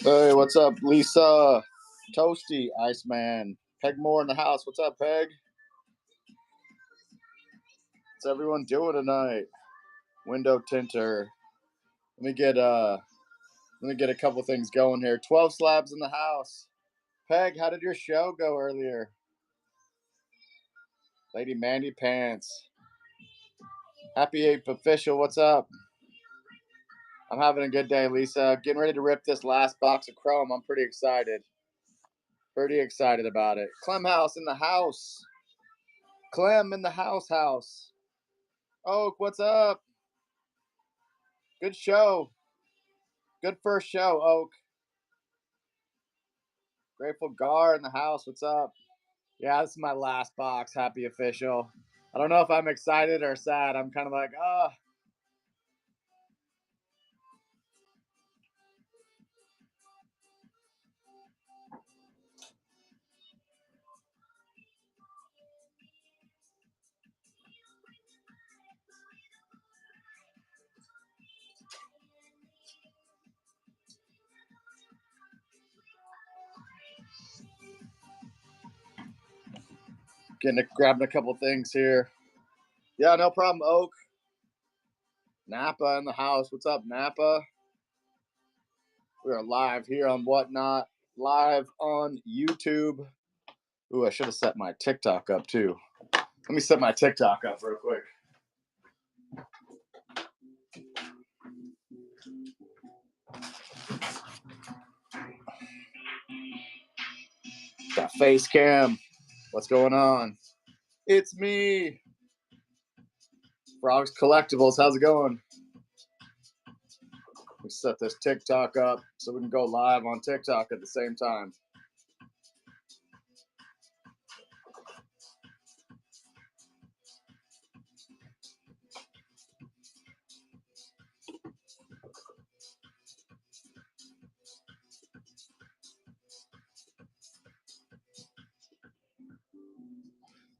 Hey, what's up, Lisa? Toasty, Iceman. Peg Moore in the house. What's up, Peg? What's everyone doing tonight? Window tinter. Let me get a couple things going here. 12 slabs in the house. Peg, how did your show go earlier? Lady Mandy Pants. Happy Ape Official, what's up? I'm having a good day, Lisa. Getting ready to rip this last box of chrome. I'm pretty excited. Pretty excited about it. Clem House in the house. Clem in the house. Oak, what's up? Good show. Good first show, Oak. Grateful Gar in the house. What's up? Yeah, this is my last box. Happy Official. I don't know if I'm excited or sad. I'm kind of like, grabbing a couple things here. Yeah, no problem, Oak. Napa in the house. What's up, Napa? We are live here on Whatnot, live on YouTube. Ooh, I should have set my TikTok up too. Let me set my TikTok up real quick. Got face cam. What's going on? It's me. Frogs Collectibles. How's it going? We set this TikTok up so we can go live on TikTok at the same time.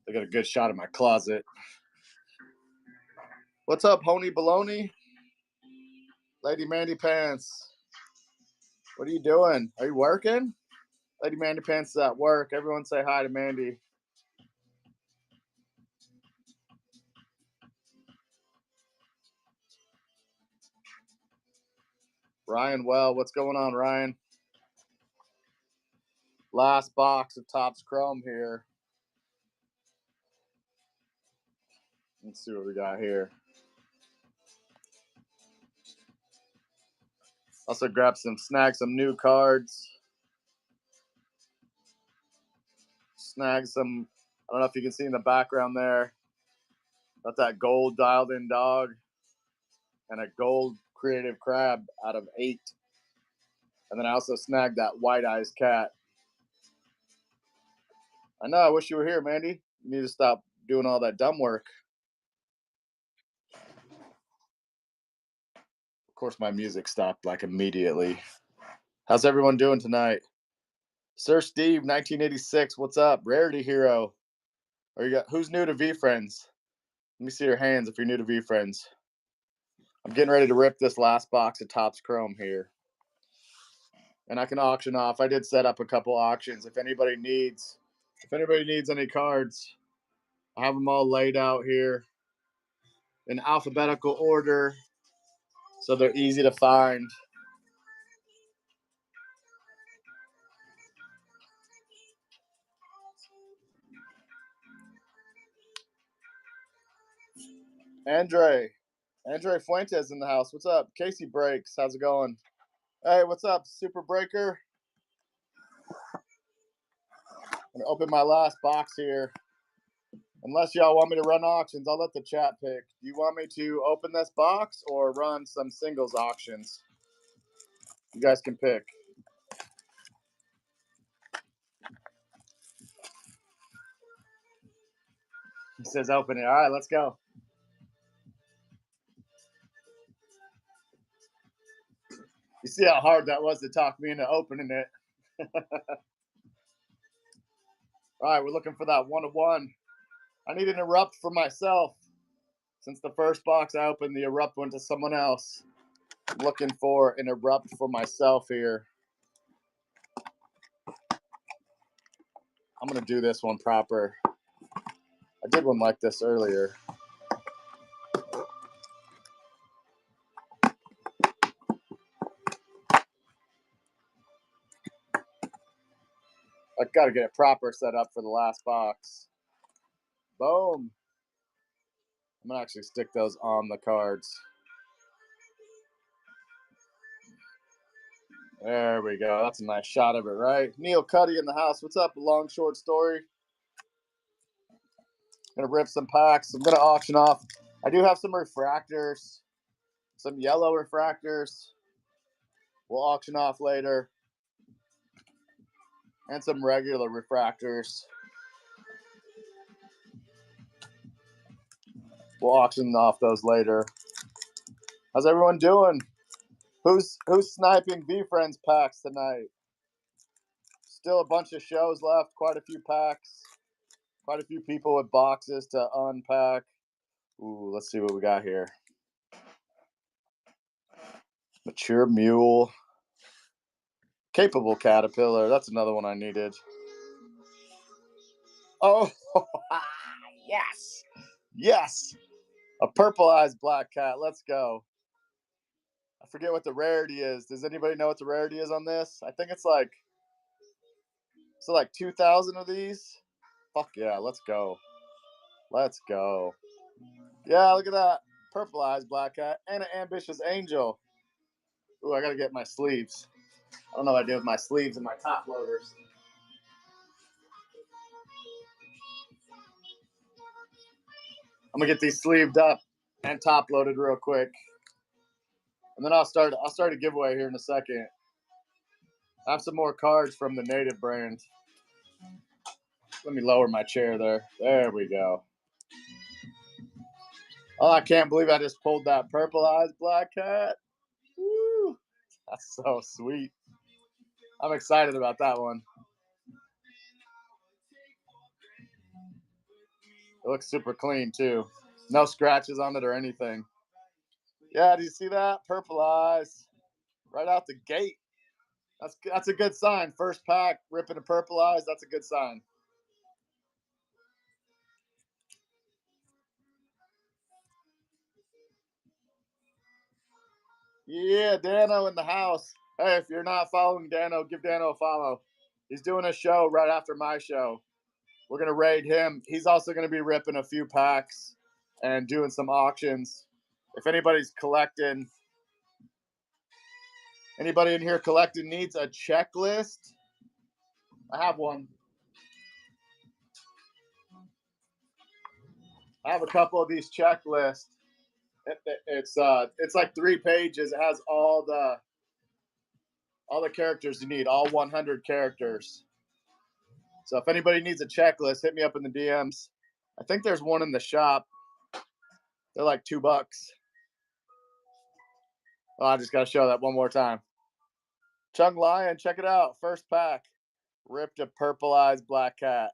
I got a good shot of my closet. What's up, Honey Baloney? Lady Mandy Pants. What are you doing? Are you working? Lady Mandy Pants is at work. Everyone say hi to Mandy. Ryan Well, what's going on, Ryan? Last box of Topps Chrome here. Let's see what we got here. Also snag some new cards. Snag some, I don't know if you can see in the background there. Got that gold dialed in dog and a gold creative crab out of 8. And then I also snagged that white eyes cat. I know, I wish you were here, Mandy. You need to stop doing all that dumb work. Of course, my music stopped like immediately. How's everyone doing tonight? Sir Steve, 1986, what's up? Rarity Hero. Who's new to VeeFriends? Let me see your hands if you're new to VeeFriends. I'm getting ready to rip this last box of Topps Chrome here. And I can auction off. I did set up a couple auctions. If anybody needs any cards, I have them all laid out here in alphabetical order so they're easy to find. Andre Fuentes in the house. What's up? Casey Breaks. How's it going? Hey, what's up, Super Breaker? I'm gonna open my last box here. Unless y'all want me to run auctions, I'll let the chat pick. Do you want me to open this box or run some singles auctions? You guys can pick. He says open it. All right, let's go. You see how hard that was to talk me into opening it. All right, we're looking for that 1-of-1. I need an erupt for myself. Since the first box I opened, the erupt went to someone else. I'm looking for an erupt for myself here. I'm going to do this one proper. I did one like this earlier. I've got to get it proper set up for the last box. Boom. I'm going to actually stick those on the cards. There we go. That's a nice shot of it, right? Neil Cuddy in the house. What's up? Long short story. Gonna rip some packs. I'm gonna auction off. I do have some refractors, some yellow refractors. We'll auction off later. And some regular refractors. We'll auction off those later. How's everyone doing? Who's sniping VeeFriends packs tonight? Still a bunch of shows left, quite a few packs, quite a few people with boxes to unpack. Ooh, let's see what we got here. Mature Mule. Capable Caterpillar. That's another one I needed. Oh, yes. Yes. A Purple Eyes Black Cat. Let's go. I forget what the rarity is. Does anybody know what the rarity is on this? I think it's like 2,000 of these. Fuck yeah, let's go. Let's go. Yeah, look at that. Purple Eyes Black Cat and an Ambitious Angel. Ooh, I gotta get my sleeves. I don't know what I did with my sleeves and my top loaders. I'm gonna get these sleeved up and top loaded real quick. And then I'll start a giveaway here in a second. I have some more cards from the Native brand. Let me lower my chair there. There we go. Oh, I can't believe I just pulled that Purple Eyes Black Cat. Woo! That's so sweet. I'm excited about that one. It looks super clean too. No scratches on it or anything. Yeah, do you see that? Purple Eyes. Right out the gate. That's a good sign. First pack, ripping a Purple Eyes. That's a good sign. Yeah, Dano in the house. Hey, if you're not following Dano, give Dano a follow. He's doing a show right after my show. We're going to raid him. He's also going to be ripping a few packs and doing some auctions. If anybody's collecting, anybody in here collecting needs a checklist, I have one. I have a couple of these checklists. It's like 3 pages. It has all the characters you need, all 100 characters. So if anybody needs a checklist, hit me up in the DMs. I think there's one in the shop. They're like $2. Oh, I just got to show that one more time. Chung Lion, check it out. First pack. Ripped a Purple Eyes Black Cat.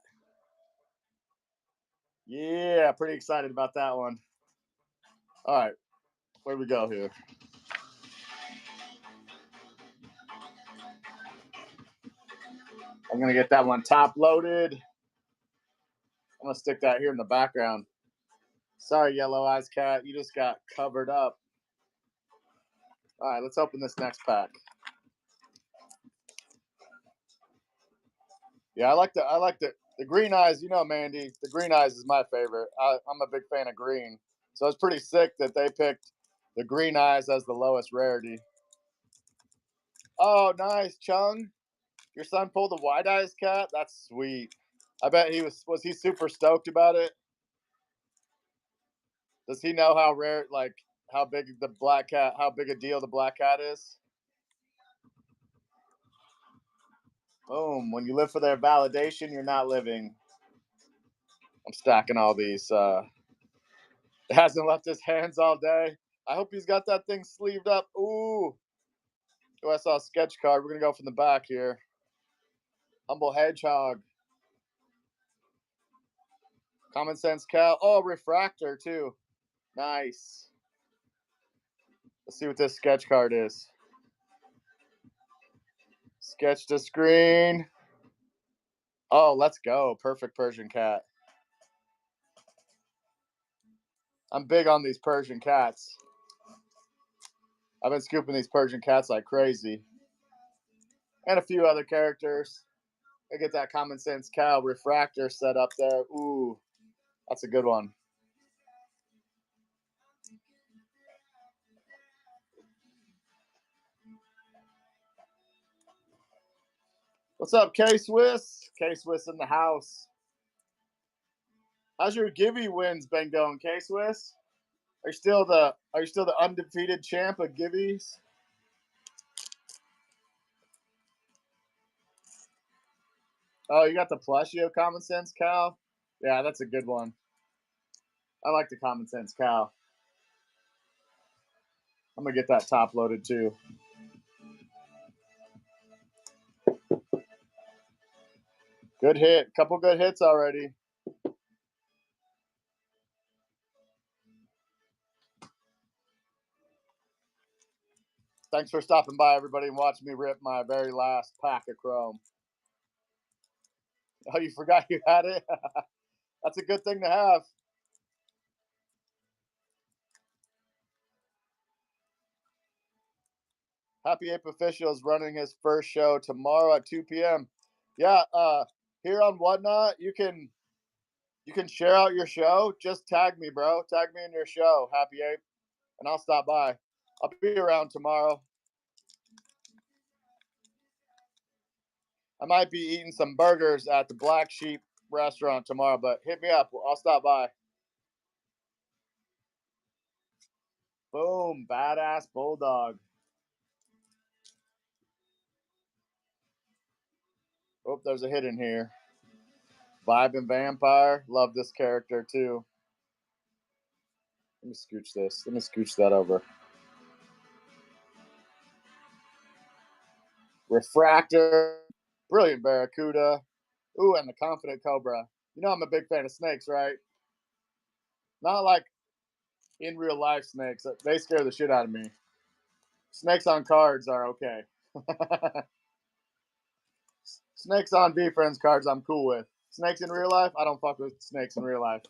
Yeah, pretty excited about that one. All right, where do we go here? I'm going to get that one top loaded. I'm going to stick that here in the background. Sorry, Yellow Eyes Cat. You just got covered up. All right, let's open this next pack. Yeah, I like the green eyes. You know, Mandy, the green eyes is my favorite. I'm a big fan of green. So it's pretty sick that they picked the green eyes as the lowest rarity. Oh, nice, Chung. Your son pulled the White Eyes Cat? That's sweet. I bet he was he super stoked about it? Does he know how rare, like, how big the black cat, how big a deal the black cat is? Boom. When you live for their validation, you're not living. I'm stacking all these. It hasn't left his hands all day. I hope he's got that thing sleeved up. Ooh. Oh, I saw a sketch card. We're going to go from the back here. Humble Hedgehog. Common Sense Cal. Oh, Refractor, too. Nice. Let's see what this sketch card is. Sketch to screen. Oh, let's go. Perfect Persian cat. I'm big on these Persian cats. I've been scooping these Persian cats like crazy. And a few other characters. I get that Common Sense Cow refractor set up there. Ooh, that's a good one. What's up, K-Swiss? K-Swiss in the house. How's your Givey wins been going, K-Swiss? Are you still the undefeated champ of Giveys? Oh, you got the plushie of Common Sense Cow? Yeah, that's a good one. I like the Common Sense Cow. I'm gonna get that top loaded too. Good hit. Couple good hits already. Thanks for stopping by, everybody, and watching me rip my very last pack of Chrome. Oh, you forgot you had it? That's a good thing to have. Happy Ape Official is running his first show tomorrow at 2 p.m. Yeah, here on Whatnot, you can share out your show. Just tag me, bro. Tag me in your show, Happy Ape, and I'll stop by. I'll be around tomorrow. I might be eating some burgers at the Black Sheep restaurant tomorrow, but hit me up. I'll stop by. Boom, badass bulldog. Oh, there's a hit in here. Vibing Vampire. Love this character too. Let me scooch this. Let me scooch that over. Refractor. Brilliant Barracuda. Ooh, and the Confident Cobra. You know I'm a big fan of snakes, right? Not like in real life snakes. They scare the shit out of me. Snakes on cards are okay. Snakes on V-Friends cards I'm cool with. Snakes in real life, I don't fuck with snakes in real life.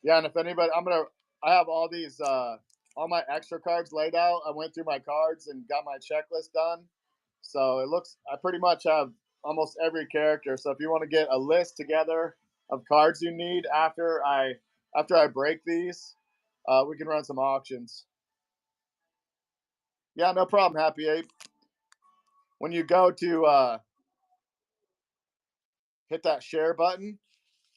Yeah, and if anybody, I have all these, all my extra cards laid out. I went through my cards and got my checklist done. So I pretty much have almost every character. So if you want to get a list together of cards you need after I break these, we can run some auctions. Yeah, no problem, Happy Ape. When you go to hit that share button,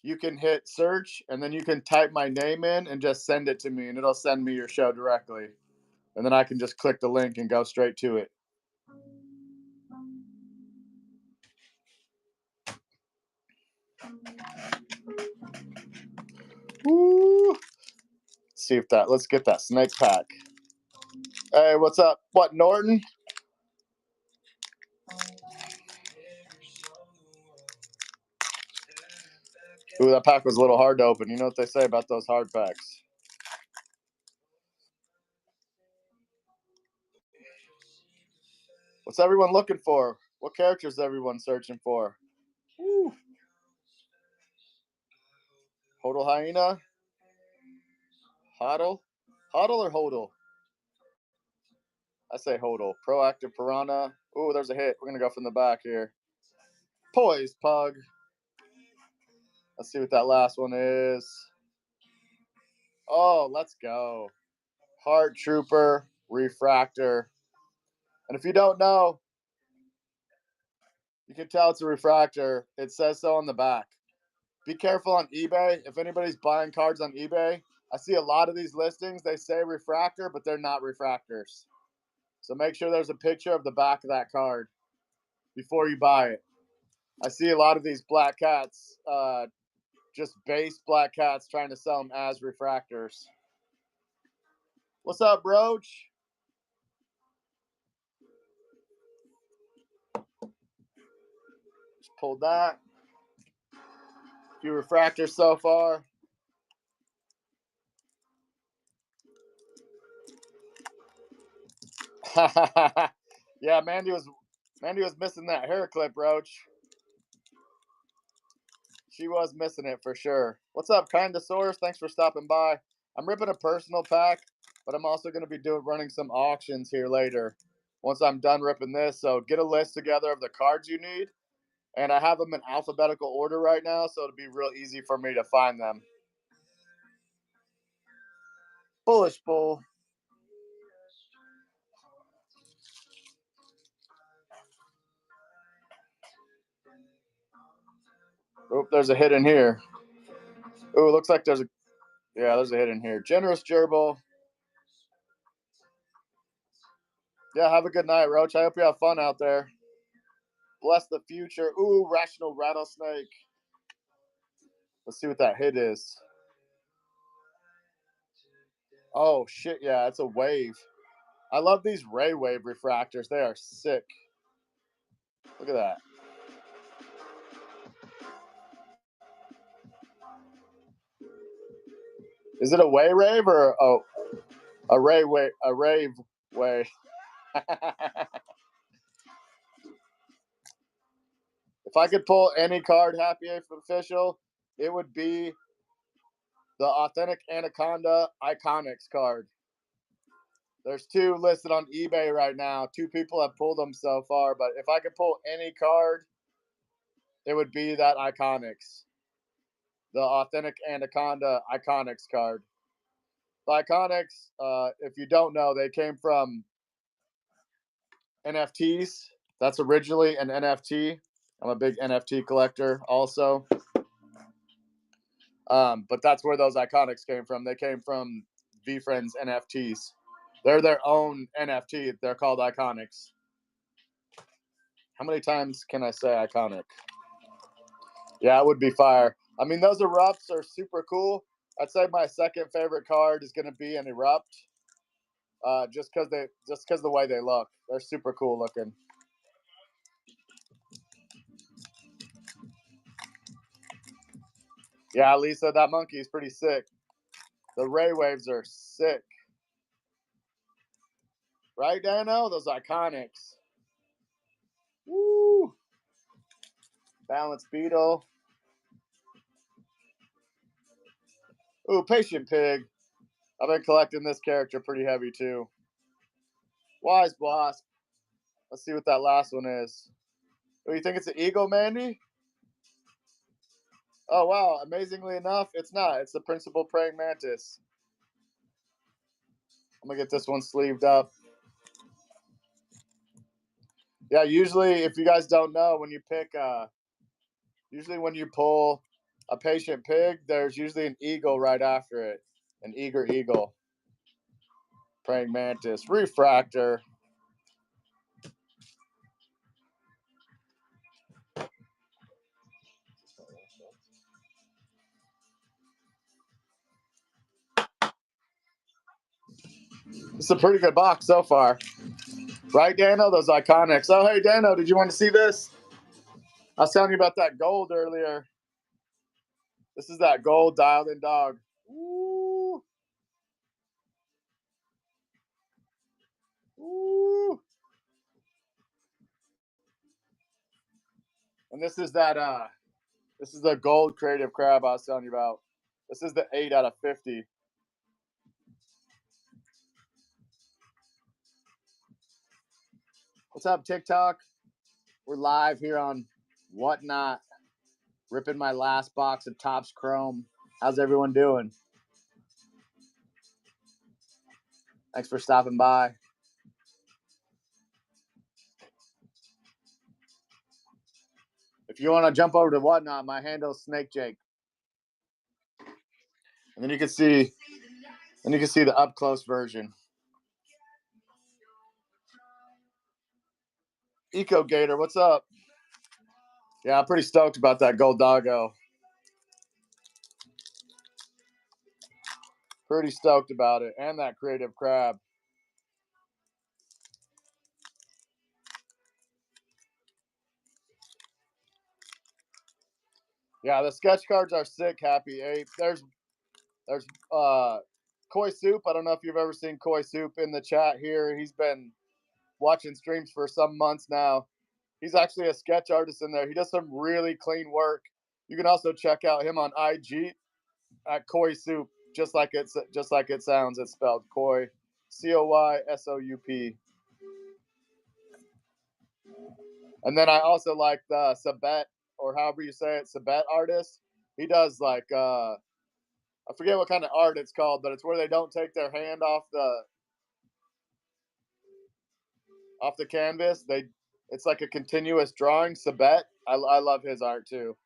you can hit search and then you can type my name in and just send it to me and it'll send me your show directly. And then I can just click the link and go straight to it. Woo. Let's get that snake pack. Hey, what's up? What, Norton? Ooh, that pack was a little hard to open. You know what they say about those hard packs. What's everyone looking for? What characters is everyone searching for? Woo. Hodl Hyena? Hodl? Hodl or Hodl? I say Hodl. Proactive Piranha. Ooh, there's a hit. We're going to go from the back here. Poised Pug. Let's see what that last one is. Oh, let's go. Heart Trooper, Refractor. And if you don't know, you can tell it's a refractor. It says so on the back. Be careful on eBay. If anybody's buying cards on eBay, I see a lot of these listings. They say refractor, but they're not refractors. So make sure there's a picture of the back of that card before you buy it. I see a lot of these black cats, just base black cats, trying to sell them as refractors. What's up, Broach? Just pulled that. A few refractors so far. Yeah, Mandy was missing that hair clip, Roach. She was missing it for sure. What's up, Kindosaurus? Thanks for stopping by. I'm ripping a personal pack, but I'm also going to be running some auctions here later once I'm done ripping this. So get a list together of the cards you need, and I have them in alphabetical order right now, so it'll be real easy for me to find them. Bullish Bull. Oop, there's a hit in here. Ooh, looks like there's a hit in here. Generous Gerbil. Yeah, have a good night, Roach. I hope you have fun out there. Bless the future. Ooh, Rational Rattlesnake. Let's see what that hit is. Oh, shit, yeah, it's a wave. I love these Ray Wave refractors. They are sick. Look at that. Is it a Way Rave or a Ray Wave? A Rave Way. If I could pull any card, Happy Eighth official, it would be the Authentic Anaconda Iconics card. There's 2 listed on eBay right now. 2 people have pulled them so far, but if I could pull any card, it would be that Iconics. The Authentic Anaconda Iconics card. The Iconics, if you don't know, they came from NFTs. That's originally an NFT. I'm a big NFT collector also. But that's where those Iconics came from. They came from VeeFriends NFTs. They're their own NFT. They're called Iconics. How many times can I say iconic? Yeah, it would be fire. I mean, those erupts are super cool. I'd say my second favorite card is going to be an erupt. Just because the way they look, they're super cool looking. Yeah, Lisa, that monkey is pretty sick. The Ray Waves are sick, right, Dano? Those Iconics. Woo! Balanced Beetle. Ooh, Patient Pig. I've been collecting this character pretty heavy too. Wise Wasp. Let's see what that last one is. Oh, you think it's an eagle, Mandy? Oh, wow. Amazingly enough, it's not. It's the Principal Praying Mantis. I'm going to get this one sleeved up. Yeah, usually, if you guys don't know, when you pick, usually when you pull a Patient Pig, there's usually an eagle right after it. An eager eagle. Praying Mantis. Refractor. It's a pretty good box so far. Right, Dano? Those Iconics. Oh, hey, Dano, did you want to see this? I was telling you about that gold earlier. This is that gold dialed in dog. Woo. Woo. And this is the gold creative crab I was telling you about. This is the 8 out of 50. What's up, TikTok? We're live here on Whatnot, ripping my last box of Topps Chrome. How's everyone doing? Thanks for stopping by. If you want to jump over to Whatnot, my handle is Snake Jake. And then you can see the up close version. Eco Gator, what's up? Yeah, I'm pretty stoked about that gold doggo. Pretty stoked about it. And that creative crab. Yeah, the sketch cards are sick, Happy Eighth. There's Koi Soup. I don't know if you've ever seen Koi Soup in the chat here. He's been watching streams for some months now. He's actually a sketch artist in there. He does some really clean work. You can also check out him on IG at Koi Soup, just like it sounds. It's spelled Koi, COYSOUP. And then I also like the Sabet, or however you say it, Sabet artist. He does like I forget what kind of art it's called, but it's where they don't take their hand off the canvas. It's like a continuous drawing. Sabet, I love his art too.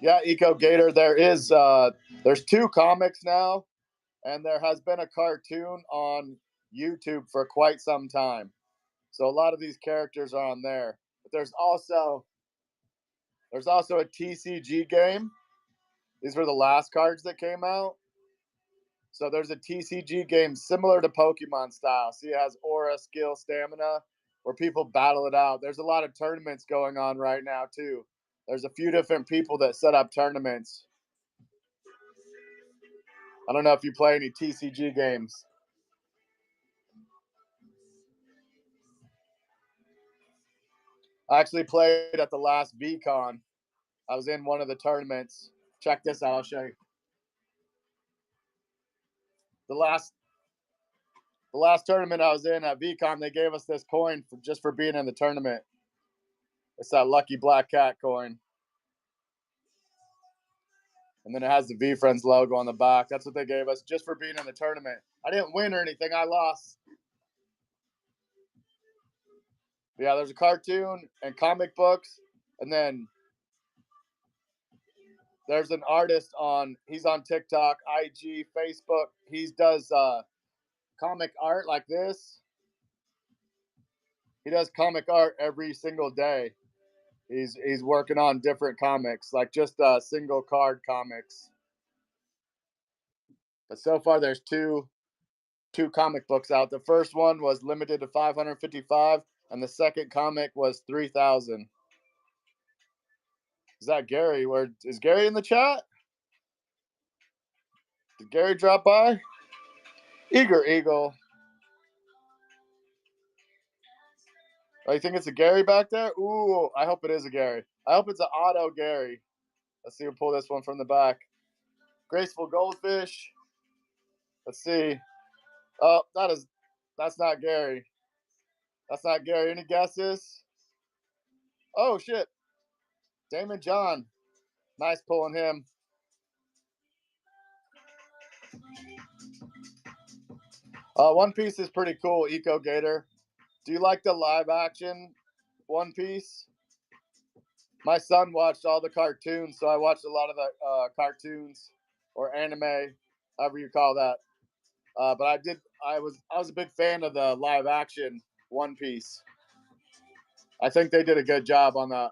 Yeah, Eco Gator. There's 2 comics now, and there has been a cartoon on YouTube for quite some time. So a lot of these characters are on there. But there's also a TCG game. These were the last cards that came out. So there's a TCG game similar to Pokemon style. See, it has aura, skill, stamina, where people battle it out. There's a lot of tournaments going on right now too. There's a few different people that set up tournaments. I don't know if you play any TCG games. I actually played at the last VCon. I was in one of the tournaments. Check this out. I'll show you. The last tournament I was in at VCon, they gave us this coin just for being in the tournament. It's that Lucky Black Cat coin. And then it has the VeeFriends logo on the back. That's what they gave us just for being in the tournament. I didn't win or anything. I lost. Yeah, there's a cartoon and comic books. And then there's an artist he's on TikTok, IG, Facebook. He does comic art like this. He does comic art every single day. He's working on different comics, like just single card comics. But so far, there's two comic books out. The first one was limited to 555, and the second comic was 3,000. Is that Gary? Is Gary in the chat? Did Gary drop by? Eager Eagle. Oh, you think it's a Gary back there? Ooh, I hope it is a Gary. I hope it's an auto Gary. Let's see who pull this one from the back. Graceful Goldfish. Let's see. Oh, that's not Gary. That's not Gary. Any guesses? Oh, shit. Damon John. Nice pulling him. One Piece is pretty cool, Eco Gator. Do you like the live action One Piece? My son watched all the cartoons, so I watched a lot of the cartoons or anime, however you call that. But I was a big fan of the live action One Piece. I think they did a good job on that.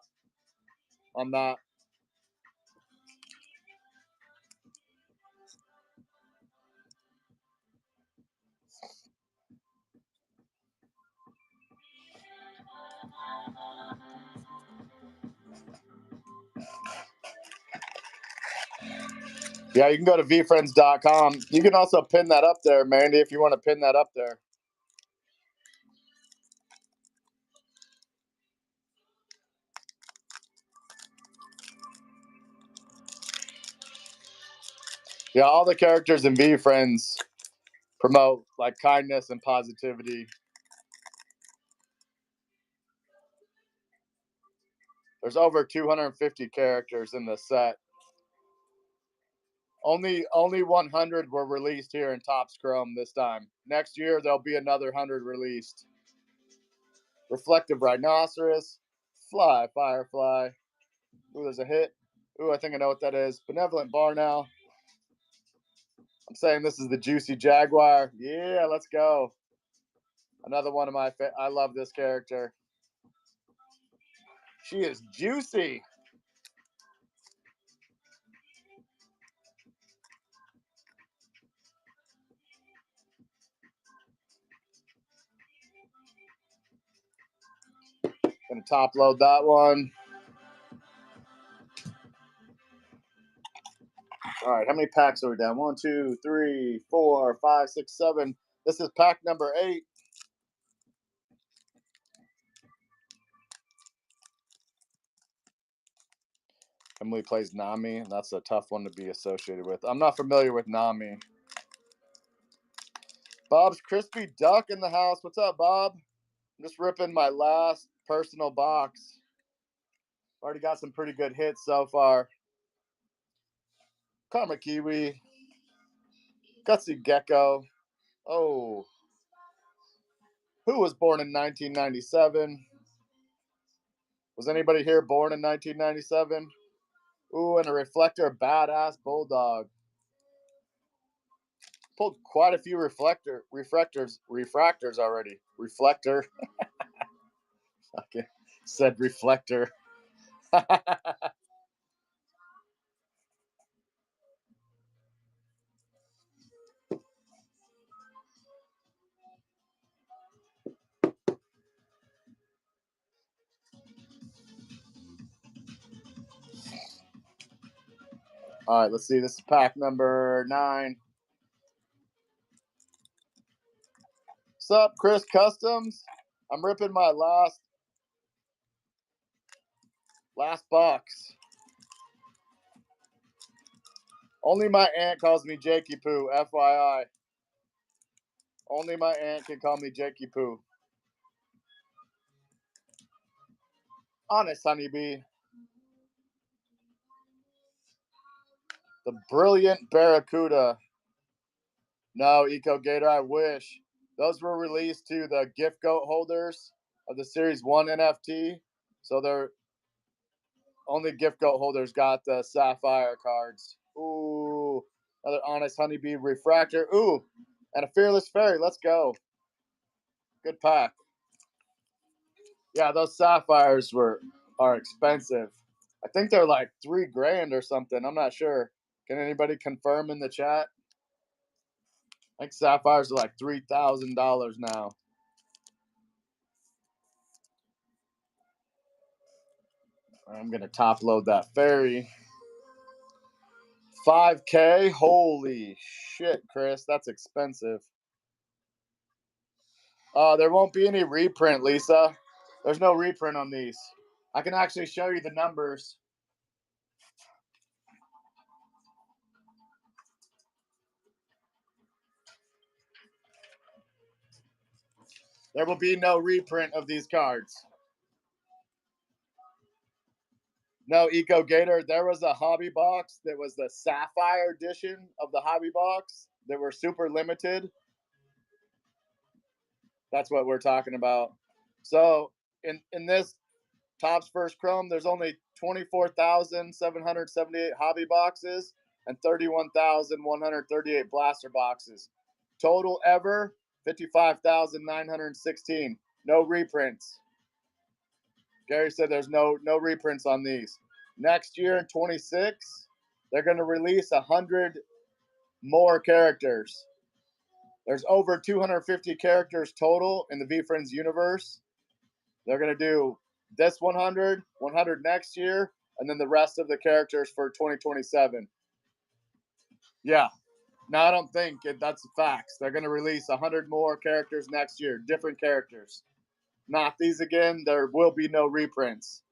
Yeah, you can go to VeeFriends.com. You can also pin that up there, Mandy, if you want to pin that up there. Yeah, all the characters in VeeFriends promote like kindness and positivity. There's over 250 characters in the set. Only 100 were released here in Topps Chrome this time. Next year there'll be another 100 released. Reflective Rhinoceros, Fly Firefly. Ooh, there's a hit. Ooh, I think I know what that is. Benevolent Barnow. I'm saying this is the Juicy Jaguar. Yeah, let's go. Another one of my I love this character. She is juicy. Gonna top load that one. All right, how many packs are we down? 1, 2, 3, 4, 5, 6, 7. This is pack number 8. Emily plays Nami, and that's a tough one to be associated with. I'm not familiar with Nami. Bob's Crispy Duck in the house. What's up, Bob? I'm just ripping my last personal box. Already got some pretty good hits so far. Karma Kiwi. Gutsy Gecko. Oh. Who was born in 1997? Was anybody here born in 1997? Ooh, and a reflector, badass bulldog. Pulled quite a few refractors already. Reflector. Okay, said reflector. All right, let's see. This is pack number 9. What's up, Chris Customs? I'm ripping my last box. Only my aunt calls me Jakey Poo, FYI. Only my aunt can call me Jakey Poo. Honest honeybee. The brilliant Barracuda. No, Eco Gator, I wish. Those were released to the gift goat holders of the Series 1 NFT. So they're only gift goat holders got the Sapphire cards. Ooh, another Honest Honeybee Refractor. Ooh, and a Fearless Fairy. Let's go. Good pack. Yeah, those Sapphires are expensive. I think they're like $3,000 or something. I'm not sure. Can anybody confirm in the chat? I think Sapphires are like $3,000 now. I'm going to top load that fairy. 5K? Holy shit, Chris. That's expensive. There won't be any reprint, Lisa. There's no reprint on these. I can actually show you the numbers. There will be no reprint of these cards. No, Eco Gator. There was a hobby box that was the Sapphire edition of the hobby box that were super limited. That's what we're talking about. So in this Topps First Chrome, there's only 24,778 hobby boxes and 31,138 blaster boxes. Total ever, 55,916. No reprints. Gary said there's no reprints on these. Next year in 26, they're going to release 100 more characters. There's over 250 characters total in the VeeFriends universe. They're going to do this 100, 100 next year, and then the rest of the characters for 2027. Yeah. No, I don't think that's facts. They're going to release 100 more characters next year, different characters. Not these again. There will be no reprints.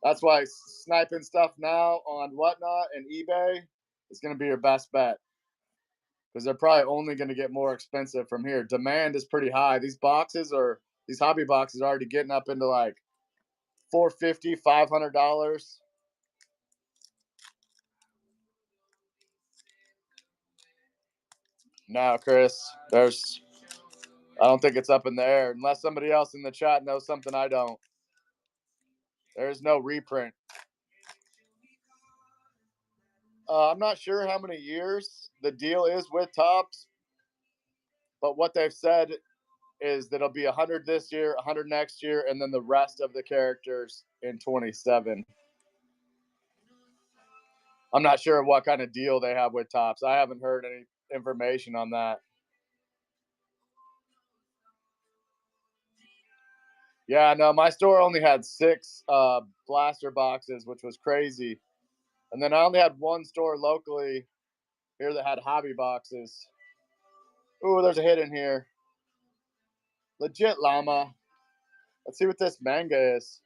That's why sniping stuff now on Whatnot and eBay is going to be your best bet. Because they're probably only going to get more expensive from here. Demand is pretty high. These hobby boxes are already getting up into like $450, $500. No, Chris, I don't think it's up in the air unless somebody else in the chat knows something I don't. There's no reprint. I'm not sure how many years the deal is with Topps, but what they've said is that it'll be 100 this year, 100 next year, and then the rest of the characters in 27. I'm not sure what kind of deal they have with Topps. I haven't heard any information on that. Yeah, no, my store only had 6 blaster boxes, which was crazy. And then I only had one store locally here that had hobby boxes. Ooh, there's a hit in here. Legit llama. Let's see what this manga is.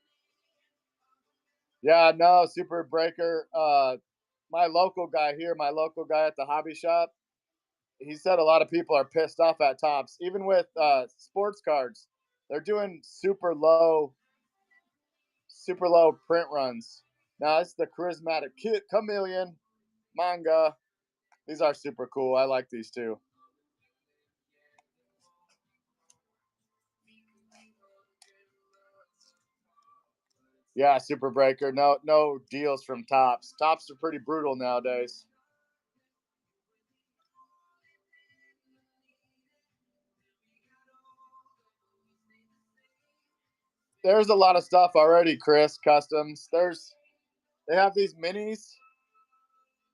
Yeah, no, Super Breaker. My local guy here, my local guy at the hobby shop, he said a lot of people are pissed off at Tops, even with sports cards. They're doing super low print runs. Now it's the charismatic kid chameleon manga. These are super cool. I like these too. Yeah, Super Breaker. No deals from Tops. Tops are pretty brutal nowadays. There's a lot of stuff already, Chris. Customs. They have these minis.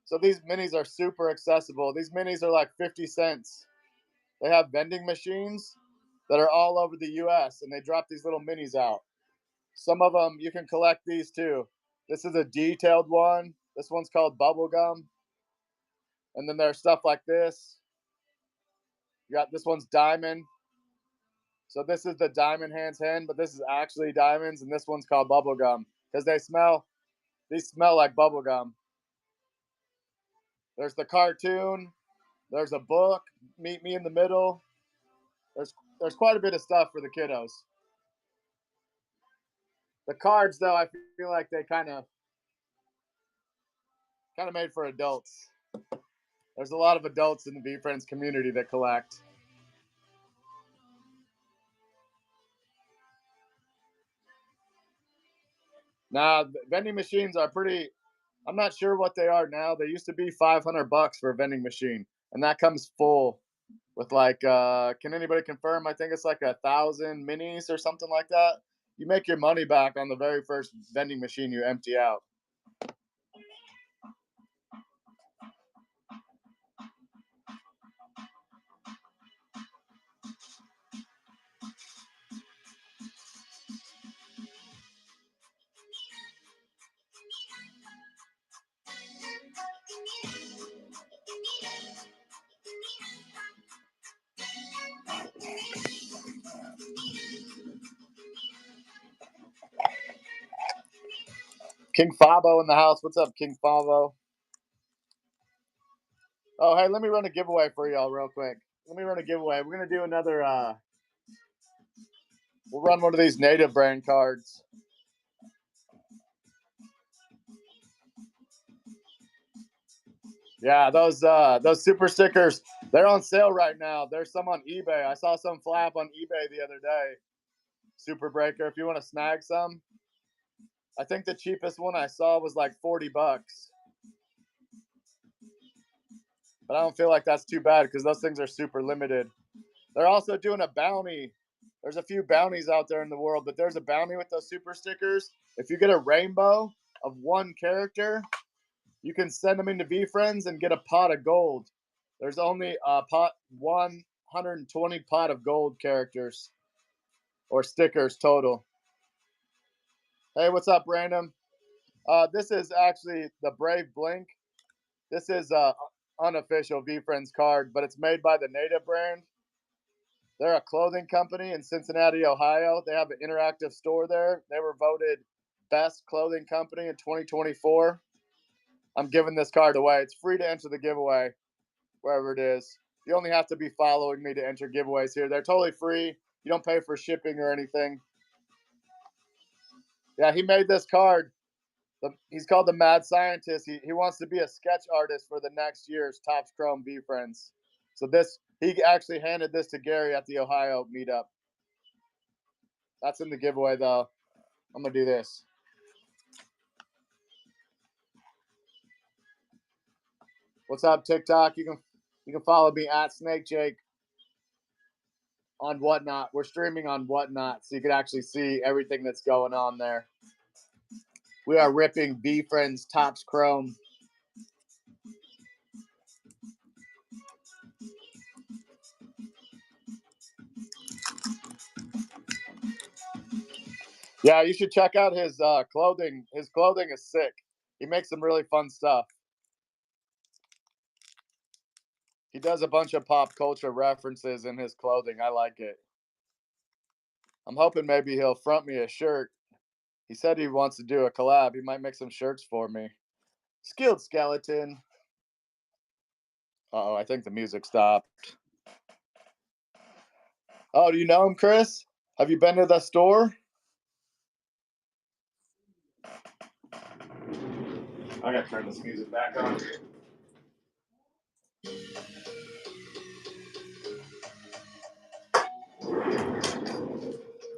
So these minis are super accessible. These minis are like 50 cents. They have vending machines that are all over the US and they drop these little minis out. Some of them you can collect these too. This is a detailed one. This one's called Bubblegum. And then there's stuff like this. You got this one's Diamond. So this is the Diamond Hands Hen, but this is actually diamonds, and this one's called Bubblegum because these smell like bubblegum. There's the cartoon. There's a book. Meet me in the middle. There's quite a bit of stuff for the kiddos. The cards, though, I feel like they kind of made for adults. There's a lot of adults in the V Friends community that collect. Now, vending machines are pretty. I'm not sure what they are now. They used to be $500 for a vending machine, and that comes full with like. Can anybody confirm? I think it's like 1,000 minis or something like that. You make your money back on the very first vending machine you empty out. King Fabo in the house. What's up, King Fabo? Oh, hey, let me run a giveaway for y'all real quick. Let me run a giveaway. We're gonna do another. We'll run one of these native brand cards. Yeah, those super stickers. They're on sale right now. There's some on eBay. I saw some flap on eBay the other day. Super Breaker. If you want to snag some, I think the cheapest one I saw was like $40. But I don't feel like that's too bad because those things are super limited. They're also doing a bounty. There's a few bounties out there in the world, but there's a bounty with those super stickers. If you get a rainbow of one character, you can send them into V Friends and get a pot of gold. There's only a pot 120 pot of gold characters or stickers total. Hey, what's up, Random? This is actually the Brave Blink. This is a unofficial V Friends card, but it's made by the Native brand. They're a clothing company in Cincinnati, Ohio. They have an interactive store there. They were voted best clothing company in 2024. I'm giving this card away. It's free to enter the giveaway, wherever it is. You only have to be following me to enter giveaways here. They're totally free. You don't pay for shipping or anything. Yeah, he made this card. He's called the Mad Scientist. He wants to be a sketch artist for the next year's Topps Chrome V Friends. So he actually handed this to Gary at the Ohio meetup. That's in the giveaway though. I'm gonna do this. What's up, TikTok? You can follow me at Snake Jake on Whatnot. We're streaming on Whatnot, so you can actually see everything that's going on there. We are ripping V Friends Topps Chrome. Yeah, you should check out his clothing. His clothing is sick. He makes some really fun stuff. He does a bunch of pop culture references in his clothing. I like it. I'm hoping maybe he'll front me a shirt. He said he wants to do a collab. He might make some shirts for me. Skilled Skeleton. Uh-oh, I think the music stopped. Oh, do you know him, Chris? Have you been to the store? I gotta turn this music back on.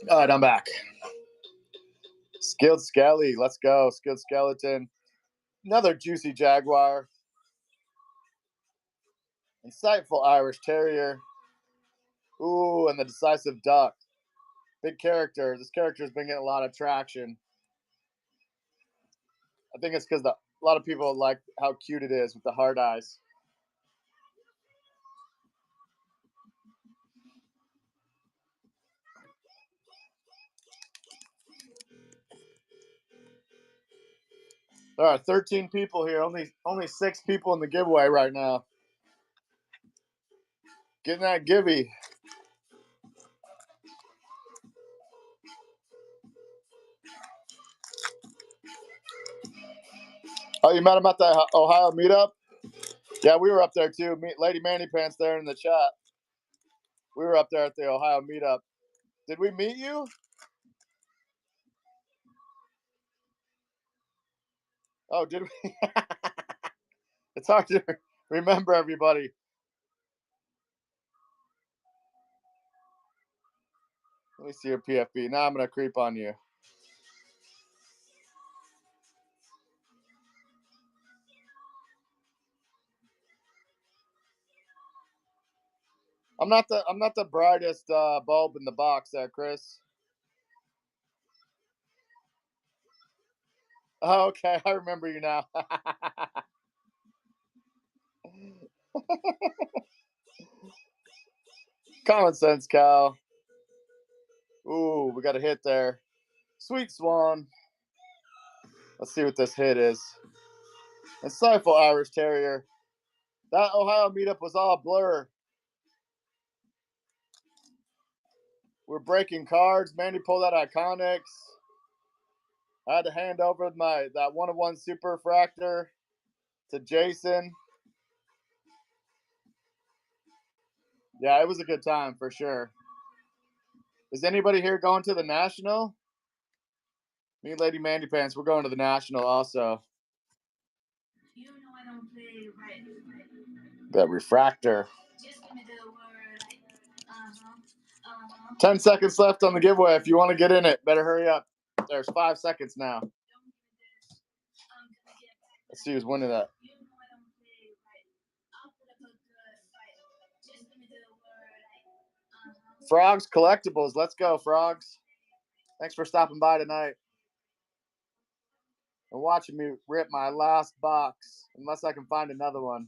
All right, I'm back. Skilled Skelly, let's go. Skilled Skeleton. Another juicy Jaguar. Insightful Irish Terrier. Ooh, and the Decisive Duck. Big character. This character's been getting a lot of traction. I think it's because a lot of people like how cute it is with the hard eyes. There are 13 people here. Only 6 people in the giveaway right now. Getting that gibby. Oh, you met him at the Ohio meetup? Yeah, we were up there too. Lady Manny Pants there in the chat. We were up there at the Ohio meetup. Did we meet you? Oh, did we? It's hard to remember everybody. Let me see your PFP. Now I'm going to creep on you. I'm not the brightest bulb in the box there, Chris. Oh, okay, I remember you now. Common sense, Cal. Ooh, we got a hit there. Sweet Swan. Let's see what this hit is. Insightful Irish Terrier. That Ohio meetup was all a blur. We're breaking cards. Mandy pulled out Iconics. I had to hand over that 1-of-1 Super Fractor to Jason. Yeah, it was a good time for sure. Is anybody here going to the National? Me and Lady Mandy Pants, we're going to the National also. You know I don't play right. The Refractor. Just give me the word. 10 seconds left on the giveaway. If you want to get in it, better hurry up. There's 5 seconds now. Let's see who's winning that. Frogs Collectibles. Let's go, Frogs. Thanks for stopping by tonight and watching me rip my last box, unless I can find another one.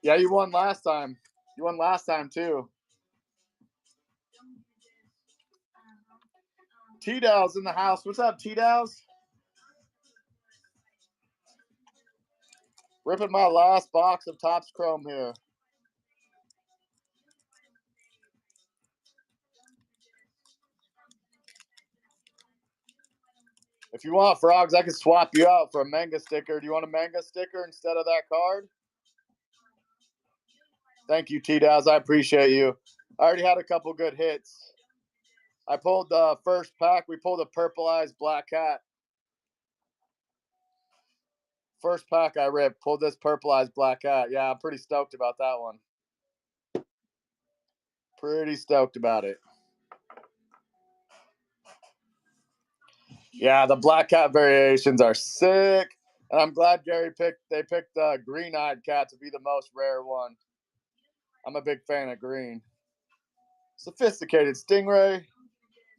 Yeah, you won last time. You won last time, too. T-Dow's in the house. What's up, T-Dow's? Ripping my last box of Topps Chrome here. If you want, Frogs, I can swap you out for a manga sticker. Do you want a manga sticker instead of that card? Thank you, T-Dow's. I appreciate you. I already had a couple good hits. I pulled the first pack. We pulled a Purple Eyes Black Cat. First pack I ripped. Pulled this Purple Eyes Black Cat. Yeah, I'm pretty stoked about that one. Pretty stoked about it. Yeah, the Black Cat variations are sick. And I'm glad they picked the green-eyed cat to be the most rare one. I'm a big fan of green. Sophisticated Stingray.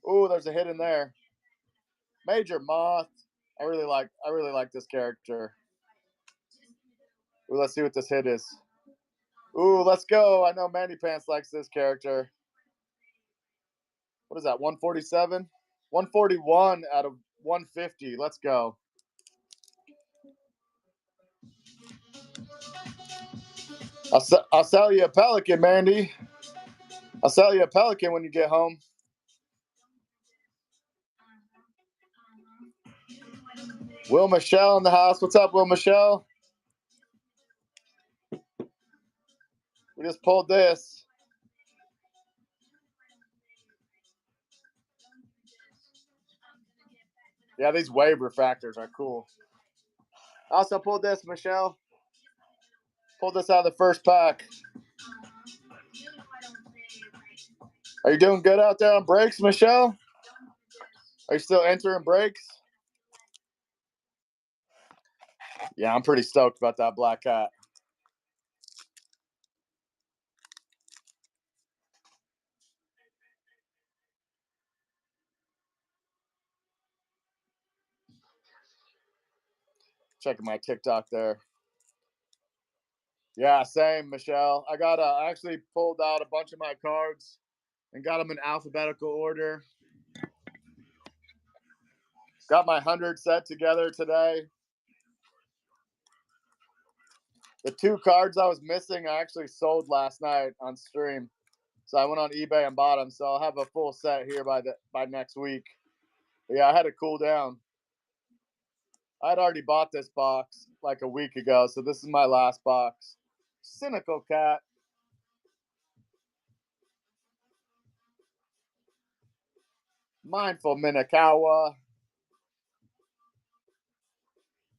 Ooh, there's a hit in there. Major Moth. I really like this character. Ooh, let's see what this hit is. Ooh, let's go. I know Mandy Pants likes this character. What is that, 147? 141 out of 150. Let's go. I'll sell you a Pelican, Mandy. I'll sell you a Pelican when you get home. Will Michelle in the house. What's up, Will Michelle? We just pulled this. Yeah, these wave refractors are cool. Also pulled this, Michelle. Pulled this out of the first pack. Are you doing good out there on breaks, Michelle? Are you still entering breaks? Yeah, I'm pretty stoked about that black cat. Checking my TikTok there. Yeah, same, Michelle. I actually pulled out a bunch of my cards and got them in alphabetical order. Got my 100 set together today. The 2 cards I was missing, I actually sold last night on stream. So I went on eBay and bought them. So I'll have a full set here by next week. But yeah, I had to cool down. I'd already bought this box like a week ago, so this is my last box. Cynical Cat. Mindful Minakawa.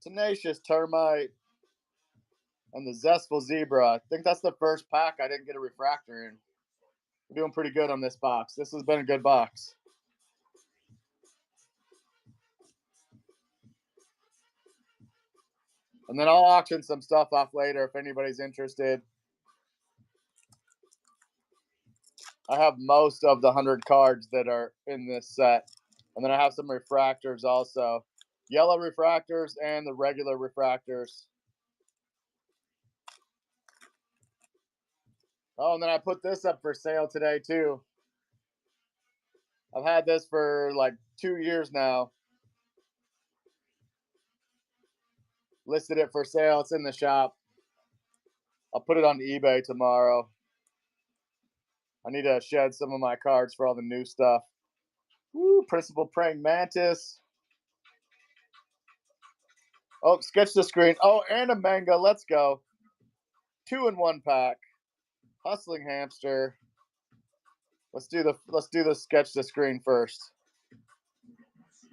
Tenacious Termite. And the Zestful Zebra. I think that's the first pack I didn't get a refractor in. We're doing pretty good on this box. This has been a good box. And then I'll auction some stuff off later if anybody's interested. I have most of the 100 cards that are in this set. And then I have some refractors also. Yellow refractors and the regular refractors. Oh, and then I put this up for sale today too. I've had this for like 2 years now. Listed it for sale. It's in the shop. I'll put it on eBay tomorrow. I need to shed some of my cards for all the new stuff. Woo, Principal Praying Mantis. Oh, sketch the screen. Oh, and a manga. Let's go. 2 in 1 pack. Hustling Hamster. Let's do the sketch the screen first.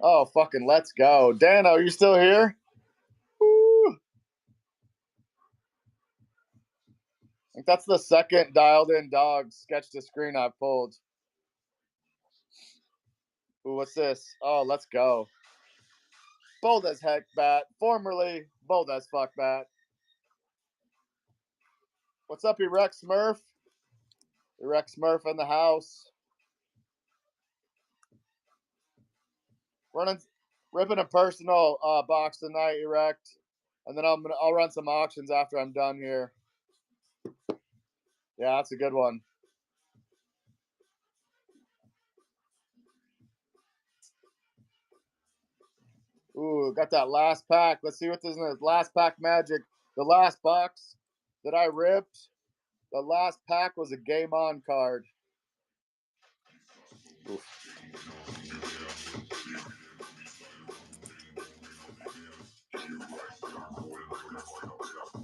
Oh, fucking let's go. Dan, are you still here? Woo. I think that's the second dialed in dog sketch the screen I've pulled. Ooh, what's this? Oh, let's go. Bold as heck bat. Formerly bold as fuck bat. What's up, Erect Smurf? Erect Smurf in the house. Ripping a personal box tonight, Erect. And then I'll run some auctions after I'm done here. Yeah, that's a good one. Ooh, got that last pack. Let's see what this is. Last pack magic. The last box that I ripped, the last pack was a Game On card. Oof.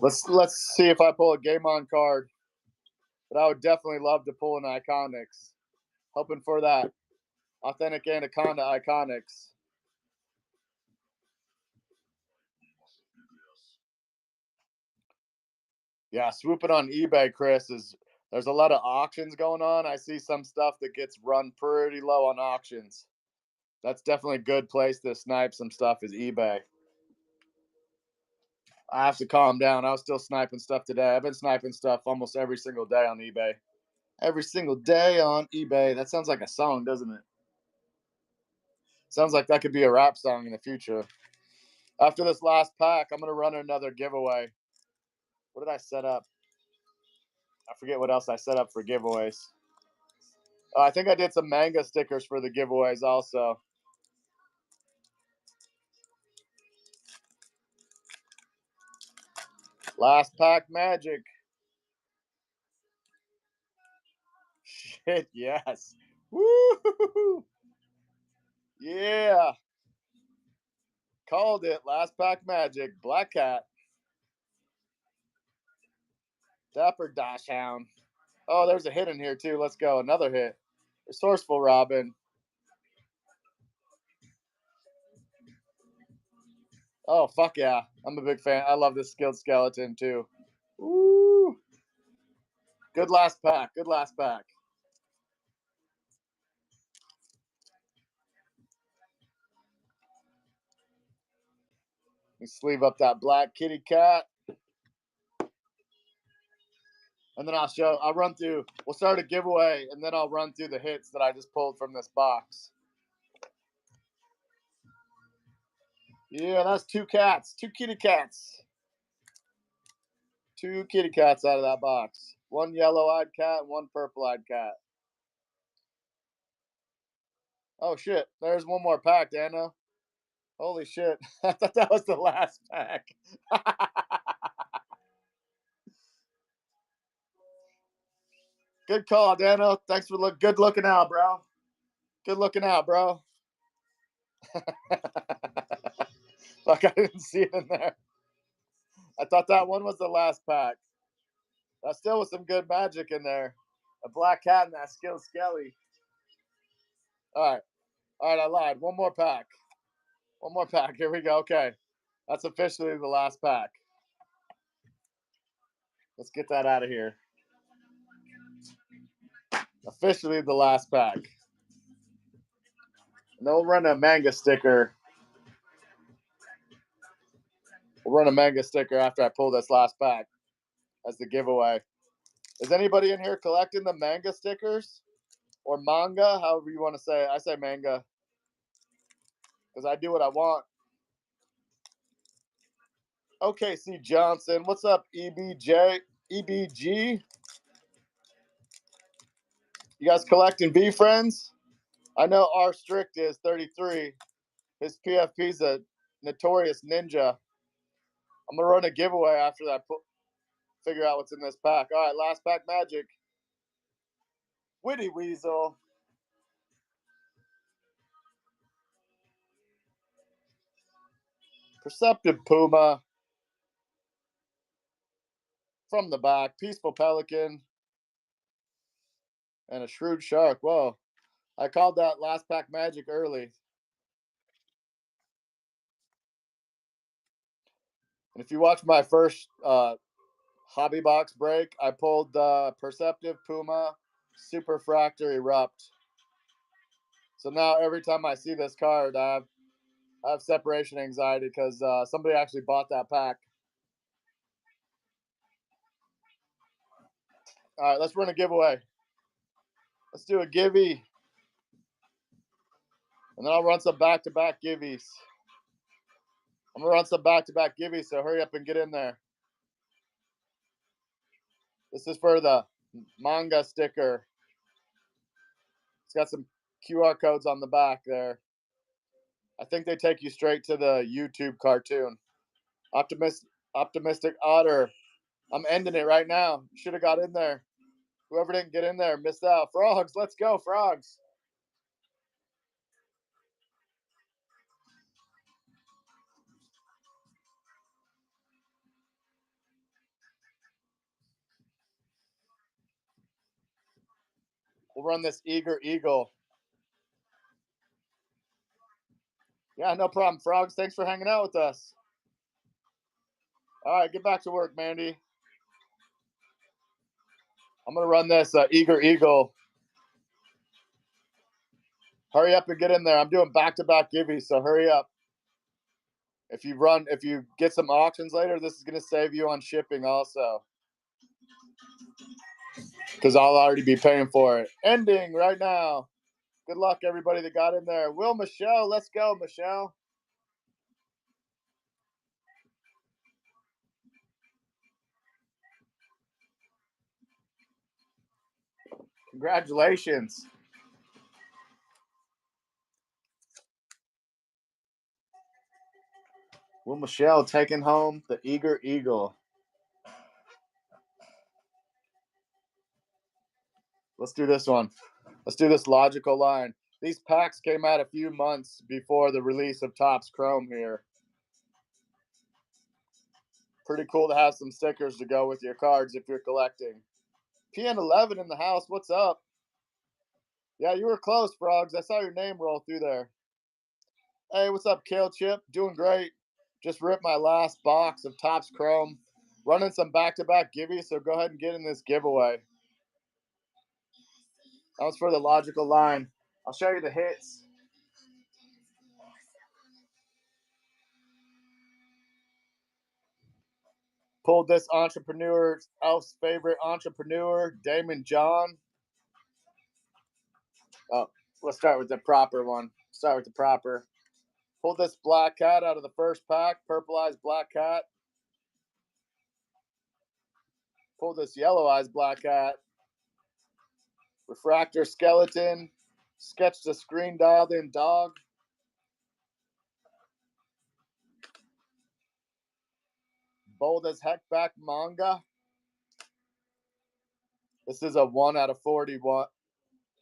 Let's see if I pull a Game On card. But I would definitely love to pull an Iconics. Hoping for that Authentic Anaconda Iconics. Yeah, swooping on eBay, Chris, there's a lot of auctions going on. I see some stuff that gets run pretty low on auctions. That's definitely a good place to snipe some stuff is eBay. I have to calm down. I was still sniping stuff today. I've been sniping stuff almost every single day on eBay. Every single day on eBay. That sounds like a song, doesn't it? Sounds like that could be a rap song in the future. After this last pack, I'm going to run another giveaway. What did I set up? I forget what else I set up for giveaways. I think I did some manga stickers for the giveaways also. Last pack magic. Shit, yes. Woo! Yeah. Called it. Last pack magic. Black Cat. Dapper Dachshund. Oh, there's a hit in here too. Let's go. Another hit. Resourceful Robin. Oh, fuck yeah. I'm a big fan. I love this skilled skeleton too. Woo! Good last pack. Good last pack. You sleeve up that black kitty cat. And then I'll run through, we'll start a giveaway, and then I'll run through the hits that I just pulled from this box. Yeah, that's two cats. Two kitty cats. Two kitty cats out of that box. One yellow-eyed cat and one purple-eyed cat. Oh, shit. There's one more pack, Dano. Holy shit. I thought that was the last pack. Good call, Dano. Thanks for good looking out, bro. Good looking out, bro. Fuck, I didn't see it in there. I thought that one was the last pack. That still was some good magic in there. A black cat and that skill skelly. All right, I lied. One more pack. One more pack. Here we go. Okay. That's officially the last pack. Let's get that out of here. Officially the last pack. And then we'll run a manga sticker. We'll run a manga sticker after I pull this last pack as the giveaway. Is anybody in here collecting the manga stickers? Or manga, however you want to say it. I say manga. Because I do what I want. OKC Johnson. What's up, EBJ? EBG? You guys collecting B friends? I know R Strict is 33. His PFP's a notorious ninja. I'm going to run a giveaway after that. Figure out what's in this pack. All right, last pack magic. Witty Weasel. Perceptive Puma. From the back. Peaceful Pelican. And a Shrewd Shark. Whoa. I called that last pack magic early. And if you watch my first hobby box break, I pulled the Perceptive Puma, Superfractor Erupt. So now every time I see this card, I have separation anxiety because somebody actually bought that pack. All right, let's run a giveaway. Let's do a givey. And then I'll run some back-to-back givvies. I'm going to run some back-to-back givvies, so hurry up and get in there. This is for the manga sticker. It's got some QR codes on the back there. I think they take you straight to the YouTube cartoon. Optimistic Otter. I'm ending it right now. Should have got in there. Whoever didn't get in there missed out. Frogs, let's go, Frogs. We'll run this Eager Eagle. Yeah, no problem, Frogs. Thanks for hanging out with us. All right, get back to work, Mandy. I'm going to run this Eager Eagle. Hurry up and get in there. I'm doing back-to-back givvies, so hurry up. If you get some auctions later, this is going to save you on shipping also. Because I'll already be paying for it. Ending right now. Good luck, everybody that got in there. Will Michelle, let's go, Michelle. Congratulations. Will Michelle taking home the Eager Eagle. Let's do this one. Let's do this logical line. These packs came out a few months before the release of Topps Chrome here. Pretty cool to have some stickers to go with your cards if you're collecting. PN11 in the house. What's up? Yeah, you were close, Frogs. I saw your name roll through there. Hey, what's up, Kale Chip? Doing great. Just ripped my last box of Topps Chrome. Running some back-to-back givey, so go ahead and get in this giveaway. That was for the logical line. I'll show you the hits. Pulled this entrepreneur, Elf's favorite entrepreneur, Damon John. Oh, let's start with the proper one. Start with the proper. Pulled this Black Cat out of the first pack, Purple Eyes Black Cat. Pulled this Yellow Eyes Black Cat. Refractor Skeleton. Sketched a screen dialed in dog. Bold as heck back manga. This is a 1 out of 41.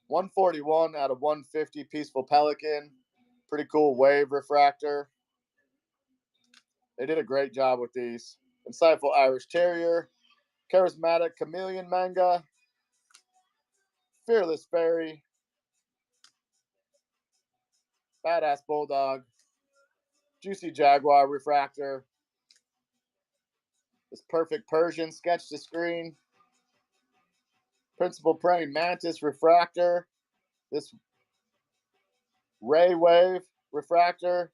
141 out of 150 Peaceful Pelican. Pretty cool wave refractor. They did a great job with these. Insightful Irish Terrier. Charismatic Chameleon Manga. Fearless Fairy. Badass Bulldog. Juicy Jaguar refractor. This Perfect Persian sketch to screen. Principal Praying Mantis refractor. This Ray Wave refractor.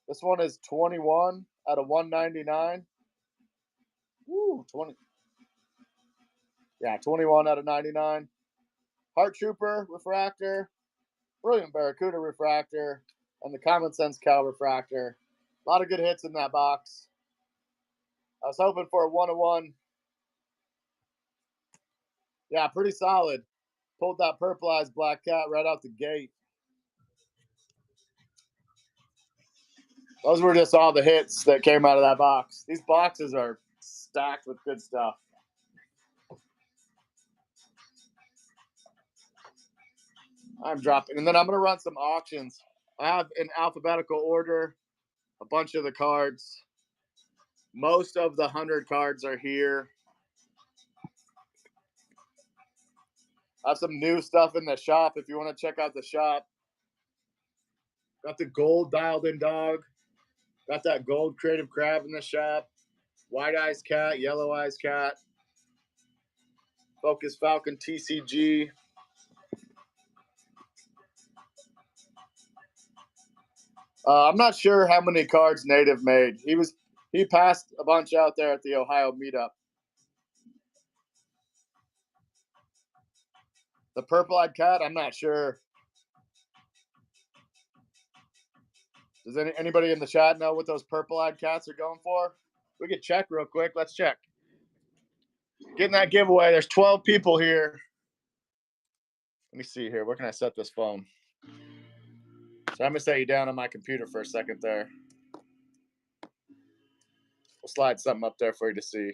This one is 21 out of 199. Woo, 20. Yeah, 21 out of 99. Heart Trooper refractor. Brilliant Barracuda refractor. And the Common Sense Cow refractor. A lot of good hits in that box. I was hoping for a 1-of-1. Yeah, pretty solid. Pulled that Purple Eyes Black Cat right out the gate. Those were just all the hits that came out of that box. These boxes are stacked with good stuff. I'm dropping. And then I'm going to run some auctions. I have in alphabetical order a bunch of the cards. Most of the 100 cards are here. I have some new stuff in the shop if you want to check out the shop. Got the gold dialed in dog. Got that gold creative crab in the shop. White Eyes Cat, Yellow Eyes Cat. Focus Falcon TCG. I'm not sure how many cards Native made. He passed a bunch out there at the Ohio meetup. The Purple Eyed Cat, I'm not sure. Does anybody in the chat know what those Purple Eyed Cats are going for? We could check real quick. Let's check. Getting that giveaway. There's 12 people here. Let me see here. Where can I set this phone? So I'm going to set you down on my computer for a second there. We'll slide something up there for you to see.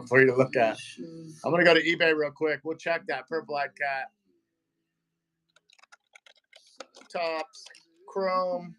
For you to look at. I'm going to go to eBay real quick. We'll check that Purple Eyed Cat. Topps Chrome.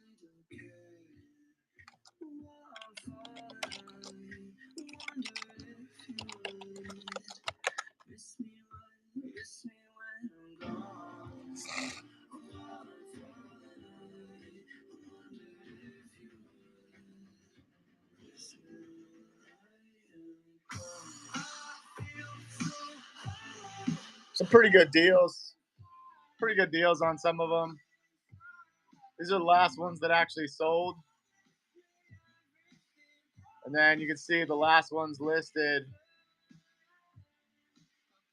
Some pretty good deals. Pretty good deals on some of them. These are the last ones that actually sold. And then you can see the last ones listed.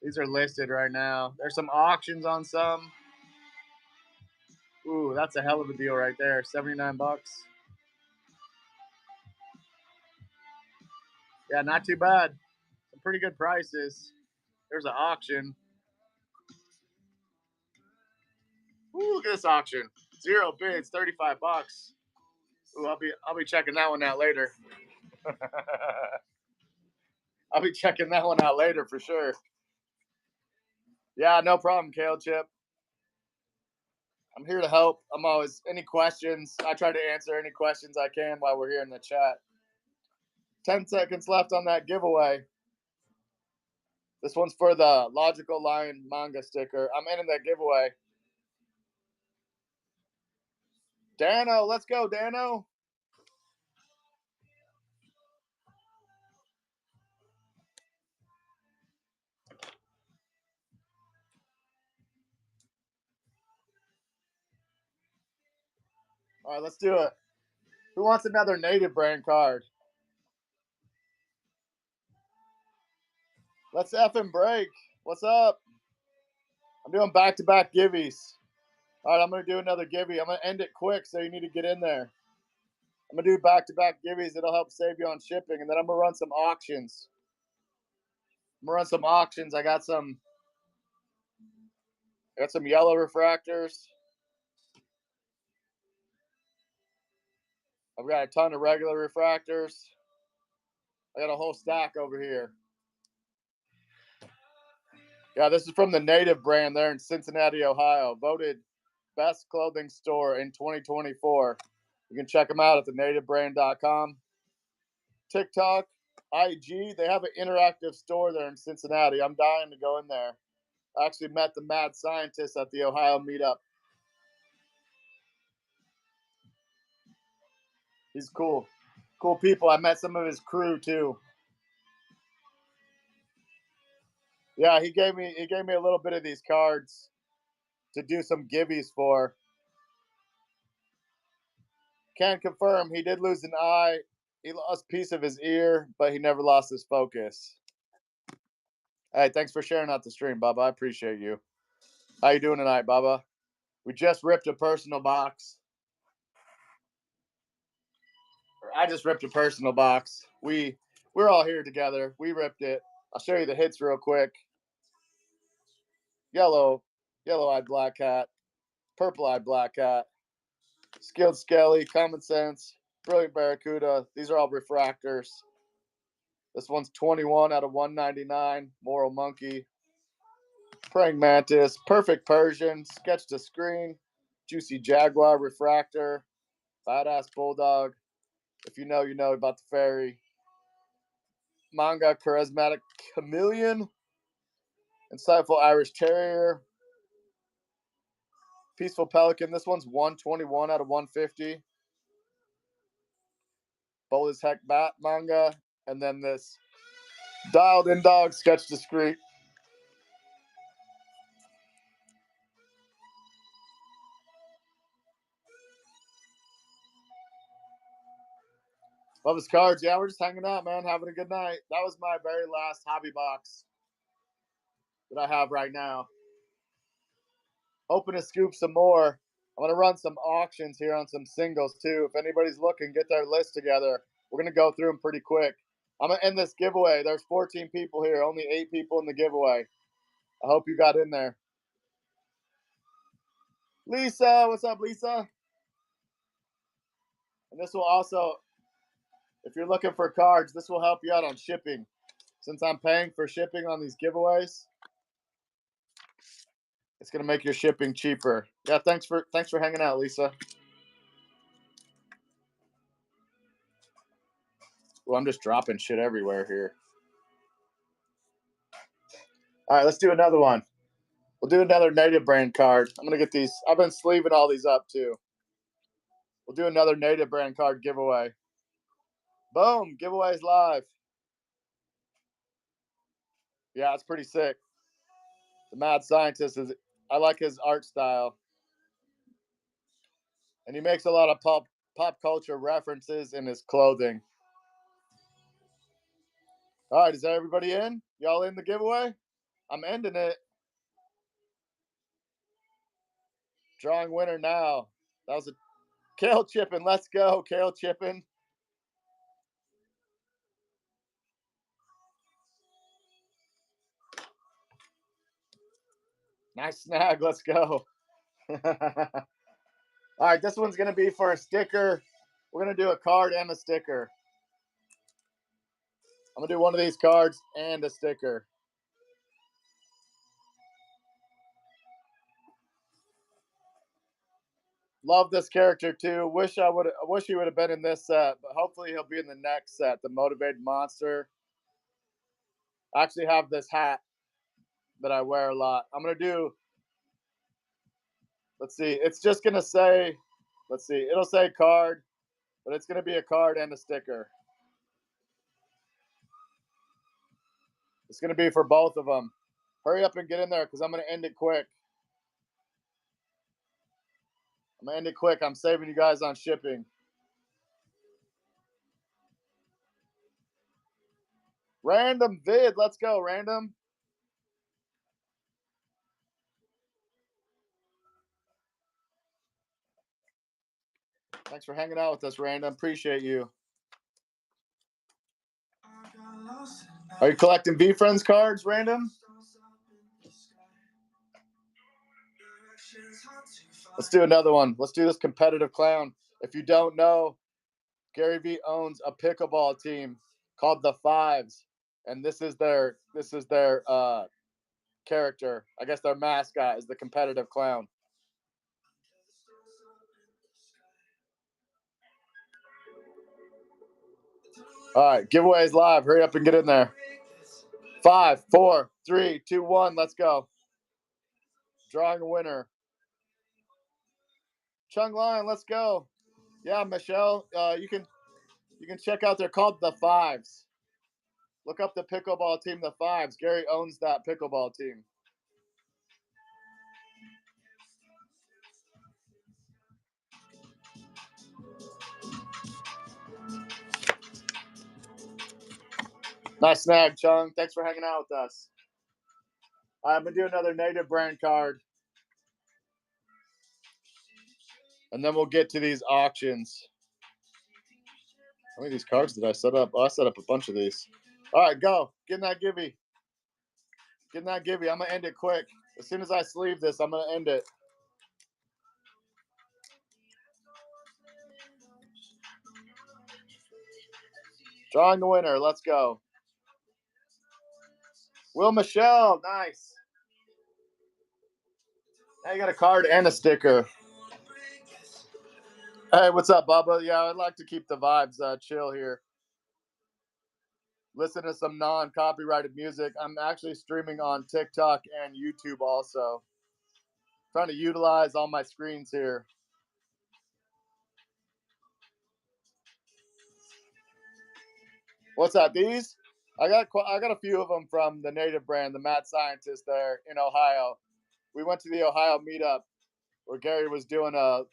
These are listed right now. There's some auctions on some. Ooh, that's a hell of a deal right there. 79 bucks. Yeah, not too bad. Some pretty good prices. There's an auction. Ooh, look at this auction. 0 bids, 35 bucks. Ooh, I'll be checking that one out later. I'll be checking that one out later for sure. Yeah, no problem, Kale Chip. I'm here to help. I'm always, any questions, I try to answer any questions I can while we're here in the chat. 10 seconds left on that giveaway. This one's for the Logical Lion manga sticker. I'm ending that giveaway. Dano, let's go, Dano. All right, let's do it. Who wants another native brand card? Let's effing break. What's up? I'm doing back-to-back givvies. All right, I'm going to do another givvy. I'm going to end it quick, so you need to get in there. I'm going to do back-to-back givvies. It'll help save you on shipping, and then I'm going to run some auctions. I got some yellow refractors. I've got a ton of regular refractors. I got a whole stack over here. Yeah, this is from the Native brand there in Cincinnati, Ohio. Voted best clothing store in 2024. You can check them out at thenativebrand.com. TikTok, IG, they have an interactive store there in Cincinnati. I'm dying to go in there. I actually met the mad scientist at the Ohio meetup. He's cool. Cool people. I met some of his crew too. Yeah, he gave me a little bit of these cards to do some givvies for. Can confirm he did lose an eye. He lost a piece of his ear, but he never lost his focus. Hey, thanks for sharing out the stream, Bubba. I appreciate you. How you doing tonight, Bubba? We just ripped a personal box. I just ripped a personal box. We're all here together. We ripped it. I'll show you the hits real quick. Yellow-eyed black cat, purple-eyed black cat, skilled skelly, common sense, brilliant barracuda. These are all refractors. This one's 21 out of 199. Moral monkey, praying mantis, perfect Persian, sketch to screen, juicy jaguar refractor, badass bulldog. If you know, you know about the fairy. Manga charismatic chameleon, insightful Irish terrier, peaceful pelican. This one's 121 out of 150. Bold as heck bat manga, and then this dialed in dog sketch discreet. Love his cards. Yeah, we're just hanging out, man, having a good night. That was my very last hobby box that I have right now. Hoping to scoop some more. I'm going to run some auctions here on some singles too. If anybody's looking, get their list together. We're going to go through them pretty quick. I'm going to end this giveaway. There's 14 people here, only 8 people in the giveaway. I hope you got in there. Lisa, what's up, Lisa? And this will also, if you're looking for cards, this will help you out on shipping. Since I'm paying for shipping on these giveaways, it's going to make your shipping cheaper. Yeah, thanks for hanging out, Lisa. Well, I'm just dropping shit everywhere here. All right, let's do another one. We'll do another native brand card. I'm going to get these. I've been sleeving all these up too. We'll do another native brand card giveaway. Boom, giveaway's live. Yeah, it's pretty sick. The mad scientist is, I like his art style. And he makes a lot of pop culture references in his clothing. All right, is everybody in? Y'all in the giveaway? I'm ending it. Drawing winner now. That was a Kale Chippin. Let's go, Kale Chippin. Nice snag. Let's go. All right, this one's going to be for a sticker. We're going to do a card and a sticker. I'm going to do one of these cards and a sticker. Love this character too. Wish he would have been in this set, but hopefully he'll be in the next set. The Motivated Monster. I actually have this hat that I wear a lot. I'm gonna do. Let's see. It's just gonna say. Let's see. It'll say card, but it's gonna be a card and a sticker. It's gonna be for both of them. Hurry up and get in there because I'm gonna end it quick. I'm gonna end it quick. I'm saving you guys on shipping. Random vid. Let's go, random. Thanks for hanging out with us, random. Appreciate you. Are you collecting VeeFriends cards, random? Let's do another one. Let's do this competitive clown. If you don't know, Gary Vee owns a pickleball team called the Fives, and this is their character. I guess their mascot is the competitive clown. All right, giveaways live. Hurry up and get in there. 5, 4, 3, 2, 1. Let's go. Drawing a winner. Chung Lion, let's go. Yeah, Michelle, you can check out. They're called the Fives. Look up the pickleball team, the Fives. Gary owns that pickleball team. Nice snag, Chung. Thanks for hanging out with us. I'm going to do another native brand card. And then we'll get to these auctions. How many of these cards did I set up? Oh, I set up a bunch of these. All right, go. Get in that givey. Get in that givey. I'm going to end it quick. As soon as I sleeve this, I'm going to end it. Drawing the winner. Let's go. Will Michelle. Nice. Now you got a card and a sticker. Hey, what's up, Bubba? Yeah, I'd like to keep the vibes chill here. Listen to some non-copyrighted music. I'm actually streaming on TikTok and YouTube also. Trying to utilize all my screens here. What's that? These? I got a few of them from the native brand, the Mad Scientist there in Ohio. We went to the Ohio meetup where Gary was doing a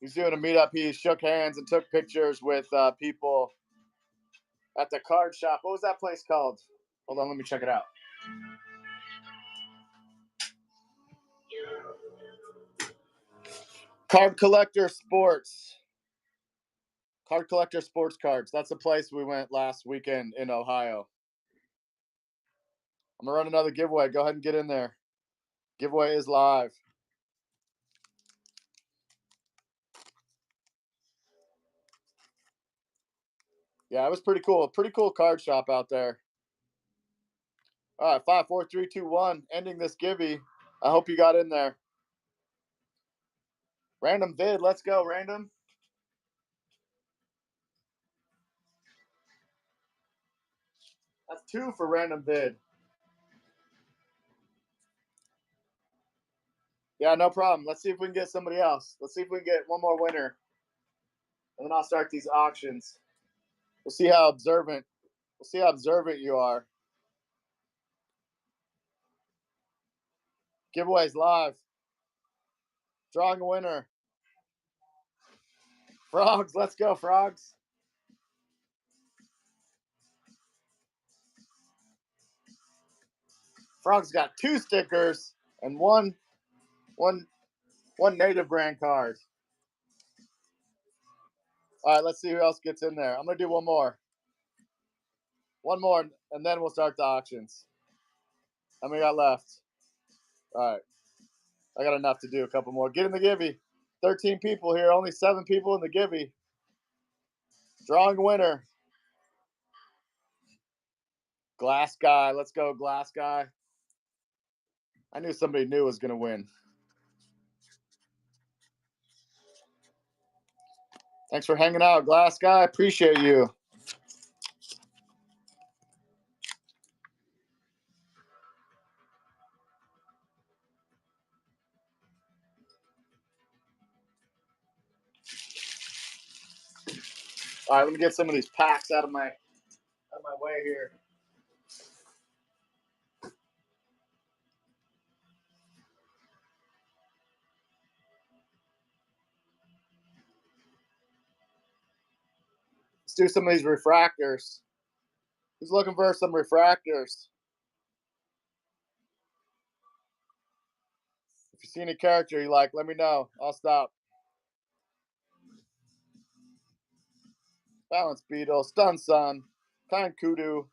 meetup. He shook hands and took pictures with people at the card shop. What was that place called? Hold on, let me check it out. Card Collector Sports. Card Collector Sports Cards. That's the place we went last weekend in Ohio. I'm going to run another giveaway. Go ahead and get in there. Giveaway is live. Yeah, it was pretty cool. Pretty cool card shop out there. All right, 5, 4, 3, 2, 1. Ending this givey. I hope you got in there. Random vid. Let's go, random. That's 2 for random vid. Yeah, no problem. Let's see if we can get somebody else. Let's see if we can get one more winner. And then I'll start these auctions. We'll see how observant you are. Giveaways live. Drawing a winner. Frogs, let's go, Frogs. Frogs got 2 stickers and one native brand card. All right, let's see who else gets in there. I'm going to do one more. One more, and then we'll start the auctions. How many got left? All right. I got enough to do a couple more. Get in the givey. 13 people here. Only 7 people in the givey. Drawing a winner. Glass Guy. Let's go, Glass Guy. I knew somebody new was going to win. Thanks for hanging out, Glass Guy. Appreciate you. All right, let me get some of these packs out of my way here. Let's do some of these refractors. Who's looking for some refractors? If you see any character you like, let me know. I'll stop. Balance Beetle, Stun Sun, Kind Kudu,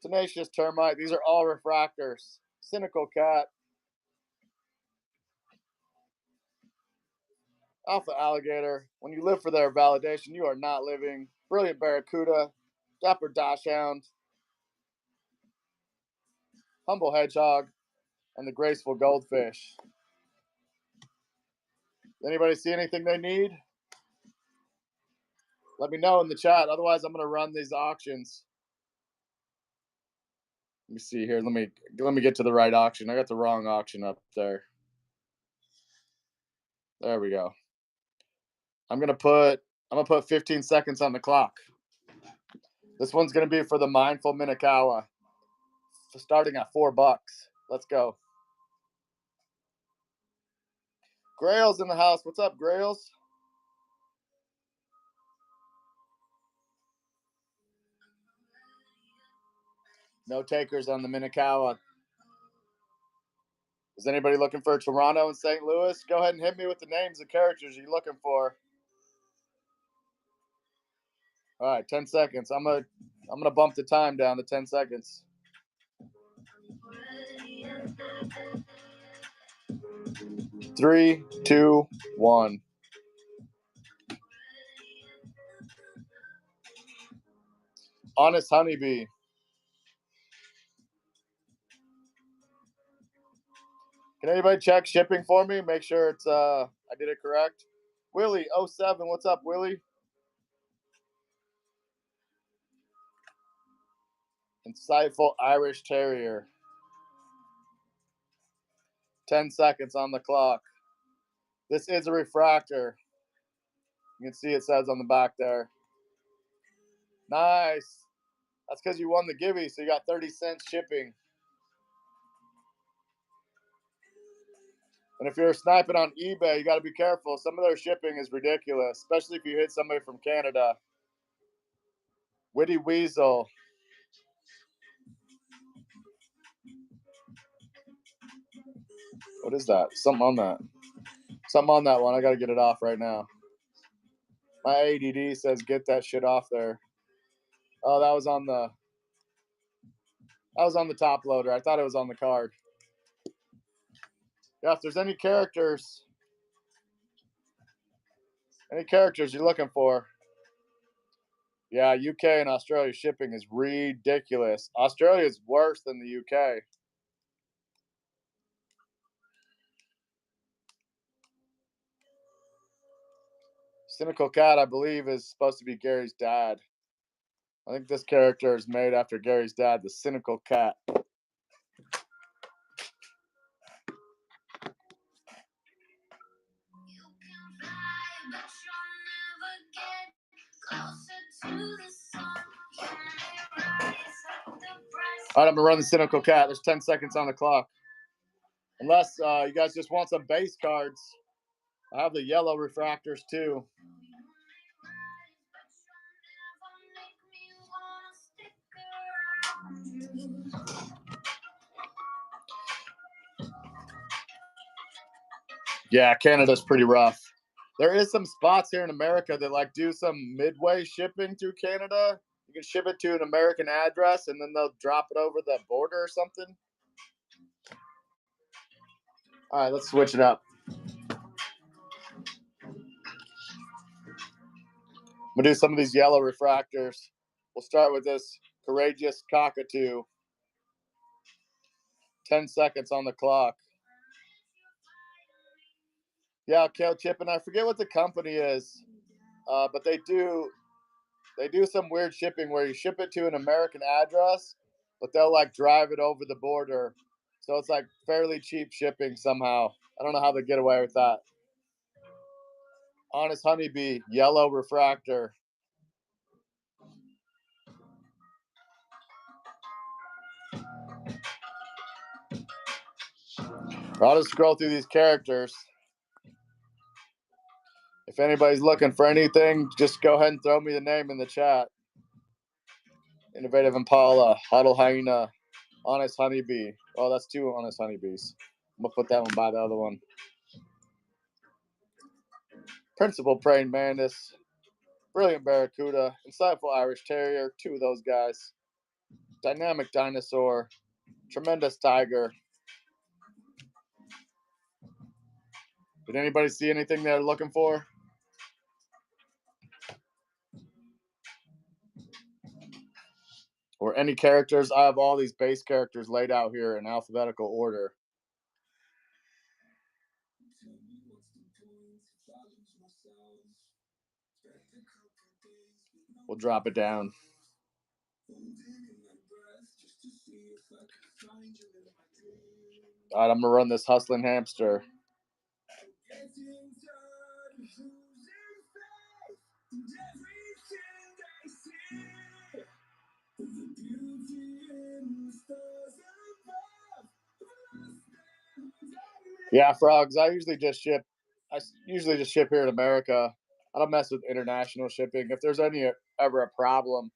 Tenacious Termite. These are all refractors. Cynical Cat, Alpha Alligator. When you live for their validation, you are not living. Brilliant Barracuda, Dapper Dachshund, Humble Hedgehog, and the Graceful Goldfish. Anybody see anything they need? Let me know in the chat. Otherwise, I'm going to run these auctions. Let me see here. Let me get to the right auction. I got the wrong auction up there. There we go. I'm gonna put 15 seconds on the clock. This one's gonna be for the Mindful Minakawa, starting at $4. Let's go. Grails in the house. What's up, Grails? No takers on the Minakawa. Is anybody looking for Toronto and St. Louis? Go ahead and hit me with the names of characters you're looking for. All right, 10 seconds. I'm gonna bump the time down to 10 seconds. 3, 2, 1. Honest Honeybee. Can anybody check shipping for me? Make sure it's I did it correct. Willie 07, what's up, Willie? Insightful Irish Terrier. 10 seconds on the clock. This is a refractor. You can see it says on the back there. Nice. That's because you won the Gibby, so you got 30 cents shipping. And if you're sniping on eBay, you got to be careful. Some of their shipping is ridiculous, especially if you hit somebody from Canada. Witty Weasel. What is that? Something on that. Something on that one. I got to get it off right now. My ADD says get that shit off there. Oh, that was on the top loader. I thought it was on the card. Yeah, if there's any characters you're looking for. Yeah, UK and Australia shipping is ridiculous. Australia is worse than the UK. Cynical Cat, I believe, is supposed to be Gary's dad. I think this character is made after Gary's dad, the Cynical Cat. All right, I'm going to run the Cynical Cat. There's 10 seconds on the clock. Unless you guys just want some base cards. I have the yellow refractors too. Yeah, Canada's pretty rough. There is some spots here in America that like do some midway shipping to Canada. You can ship it to an American address and then they'll drop it over the border or something. All right, let's switch it up. I'm gonna do some of these yellow refractors. We'll start with this Courageous Cockatoo. 10 seconds on the clock. Yeah, Kale Chip, and I forget what the company is, but they do some weird shipping where you ship it to an American address, but they'll like drive it over the border. So it's like fairly cheap shipping somehow. I don't know how they get away with that. Honest Honeybee, yellow refractor. I'll just scroll through these characters. If anybody's looking for anything, just go ahead and throw me the name in the chat. Innovative Impala, Huddle Hyena, Honest Honeybee. Oh, that's 2 Honest Honeybees. I'm going to put that one by the other one. Principal Praying Mantis, Brilliant Barracuda, Insightful Irish Terrier, 2 of those guys. Dynamic Dinosaur, Tremendous Tiger. Did anybody see anything they're looking for? Or any characters? I have all these base characters laid out here in alphabetical order. We'll drop it down. All right, I'm going to run this Hustling Hamster. Yeah, Frogs, I usually just ship here in America. I don't mess with international shipping. If there's ever a problem,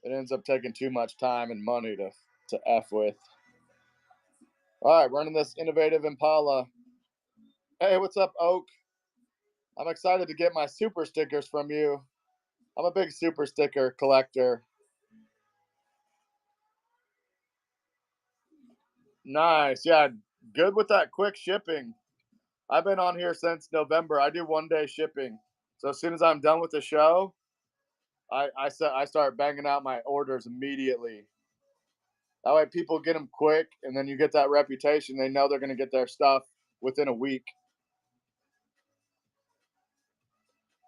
it ends up taking too much time and money to F with. All right, running this Innovative Impala. Hey, what's up, Oak? I'm excited to get my super stickers from you. I'm a big super sticker collector. Nice. Yeah, good with that quick shipping. I've been on here since November. I do 1-day shipping. So as soon as I'm done with the show, I start banging out my orders immediately. That way people get them quick, and then you get that reputation. They know they're going to get their stuff within a week.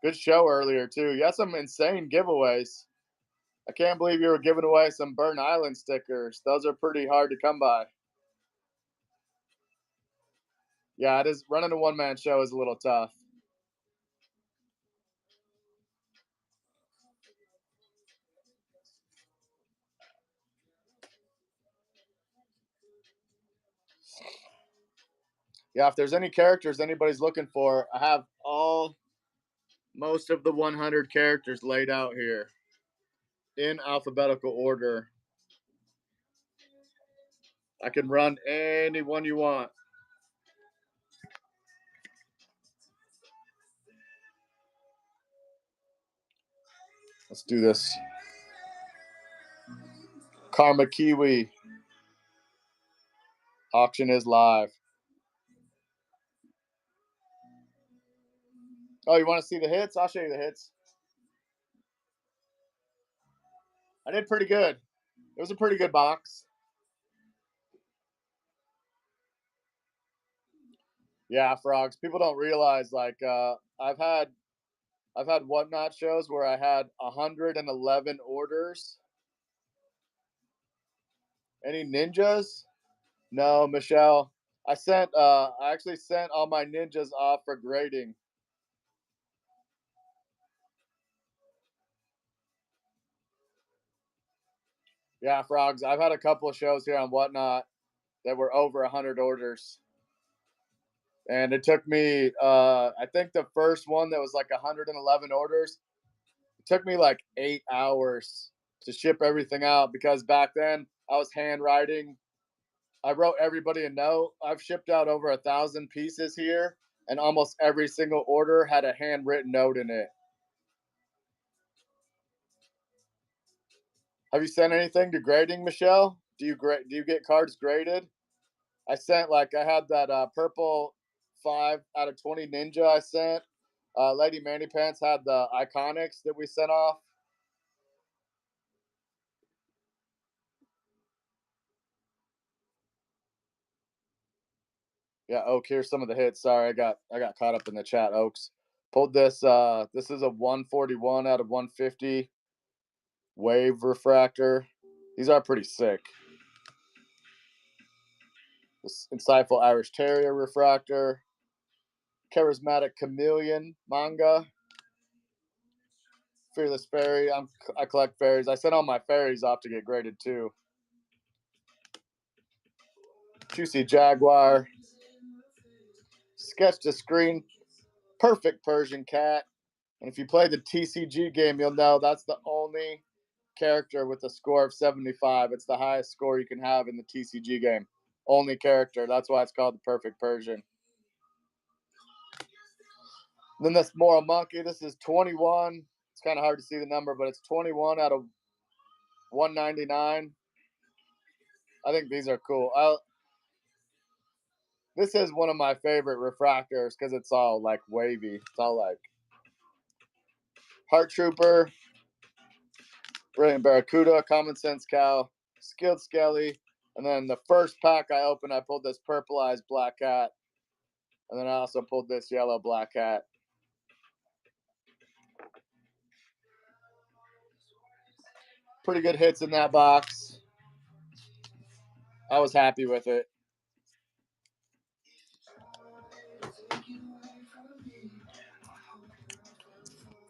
Good show earlier, too. You had some insane giveaways. I can't believe you were giving away some Burn Island stickers. Those are pretty hard to come by. Yeah, it is. Running a one-man show is a little tough. Yeah, if there's any characters anybody's looking for, I have most of the 100 characters laid out here in alphabetical order. I can run any one you want. Let's do this. Karma Kiwi. Auction is live. Oh, you want to see the hits? I'll show you the hits. I did pretty good. It was a pretty good box. Yeah, Frogs. People don't realize, like, I've had Whatnot shows where I had 111 orders. Any ninjas? No, Michelle. I actually sent all my ninjas off for grading. Yeah, Frogs. I've had a couple of shows here on Whatnot that were over 100 orders. And it took me, I think the first one that was like 111 orders, it took me like 8 hours to ship everything out because back then I was handwriting. I wrote everybody a note. I've shipped out over 1,000 pieces here, and almost every single order had a handwritten note in it. Have you sent anything to grading, Michelle? Do you get cards graded? I had that purple 5 out of 20 ninja I sent. Lady Manny Pants had the Iconics that we sent off. Yeah, Oak, here's some of the hits. Sorry, I got caught up in the chat, Oaks. Pulled this this is a 141 out of 150 wave refractor. These are pretty sick. This insightful Irish Terrier refractor. Charismatic Chameleon manga. Fearless Fairy. I collect fairies. I sent all my fairies off to get graded too. Juicy Jaguar. Sketch to Screen. Perfect Persian Cat. And if you play the TCG game, you'll know that's the only character with a score of 75. It's the highest score you can have in the TCG game. Only character. That's why it's called the Perfect Persian. Then this Moral Monkey. This is 21. It's kind of hard to see the number, but it's 21 out of 199. I think these are cool. This is one of my favorite refractors because it's all like wavy. It's all like Heart Trooper, Brilliant Barracuda, Common Sense Cow, Skilled Skelly, and then the first pack I opened, I pulled this Purpleized Black Cat, and then I also pulled this Yellow Black Cat. Pretty good hits in that box. I was happy with it.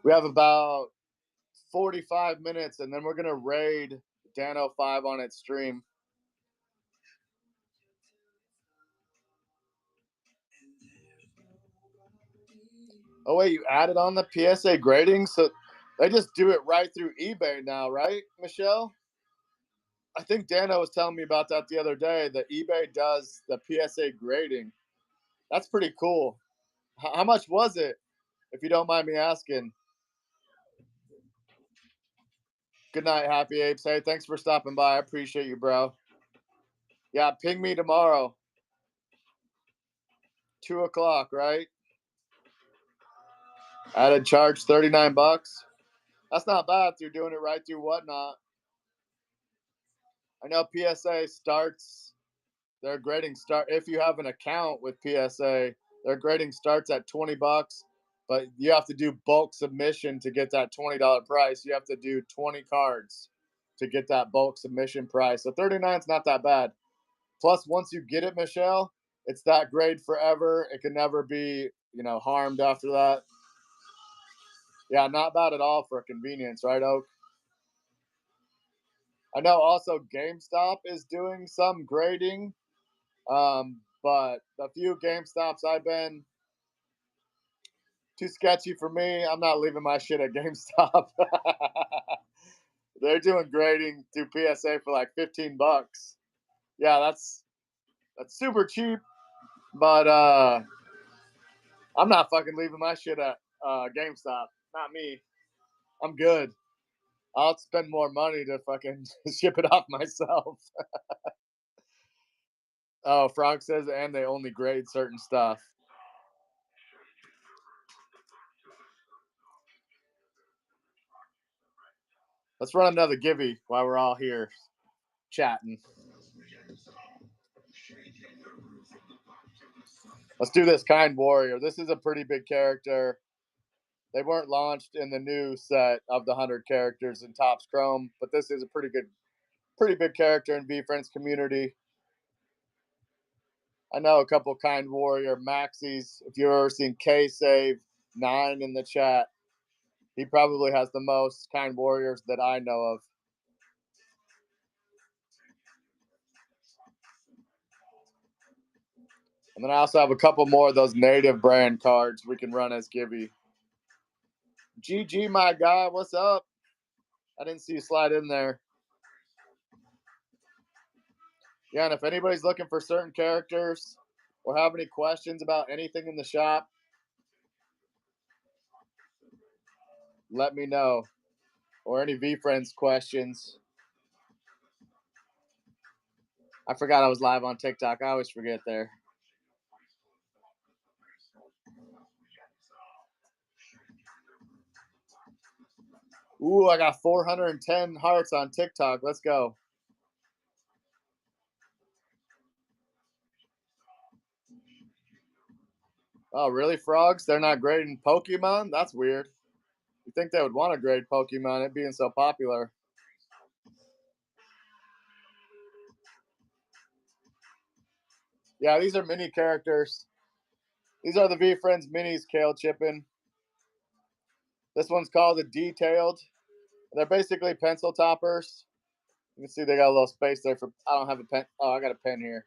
We have about 45 minutes, and then we're going to raid Dan05 on its stream. Oh, wait, you added on the PSA grading? So they just do it right through eBay now, right, Michelle? I think Dano was telling me about that the other day, that eBay does the PSA grading. That's pretty cool. How much was it, if you don't mind me asking? Good night, Happy Apes. Hey, thanks for stopping by. I appreciate you, bro. Yeah, ping me tomorrow. 2 o'clock, right? Added charge $39. That's not bad if you're doing it right through Whatnot. I know PSA starts, their grading start, if you have an account with PSA, their grading starts at $20, but you have to do bulk submission to get that $20 price. You have to do 20 cards to get that bulk submission price. So 39 is not that bad. Plus, once you get it, Michelle, it's that grade forever. It can never be, harmed after that. Yeah, not bad at all for convenience, right, Oak? I know also GameStop is doing some grading, but the few GameStops I've been, too sketchy for me. I'm not leaving my shit at GameStop. They're doing grading through PSA for like $15. Yeah, that's super cheap, but I'm not fucking leaving my shit at GameStop. Not me. I'm good. I'll spend more money to fucking ship it off myself. Oh, Frog says, and they only grade certain stuff. Let's run another Gibby while we're all here chatting. Let's do this Kind Warrior. This is a pretty big character. They weren't launched in the new set of the 100 characters in Topps Chrome, but this is a pretty big character in VeeFriends community. I know a couple Kind Warrior maxis. If you've ever seen K-Save9 in the chat, he probably has the most Kind Warriors that I know of. And then I also have a couple more of those native brand cards we can run as Gibby. GG, my guy. What's up? I didn't see you slide in there. Yeah, and if anybody's looking for certain characters or have any questions about anything in the shop, let me know. Or any VeeFriends questions. I forgot I was live on TikTok. I always forget there. Ooh, I got 410 hearts on TikTok. Let's go. Oh, really, frogs? They're not grading Pokemon? That's weird. You think they would want to grade Pokemon, it being so popular. Yeah, these are mini characters. These are the V-Friends minis, Kale Chippin. This one's called the Detailed. They're basically pencil toppers. You can see they got a little space there for. I don't have a pen. Oh, I got a pen here.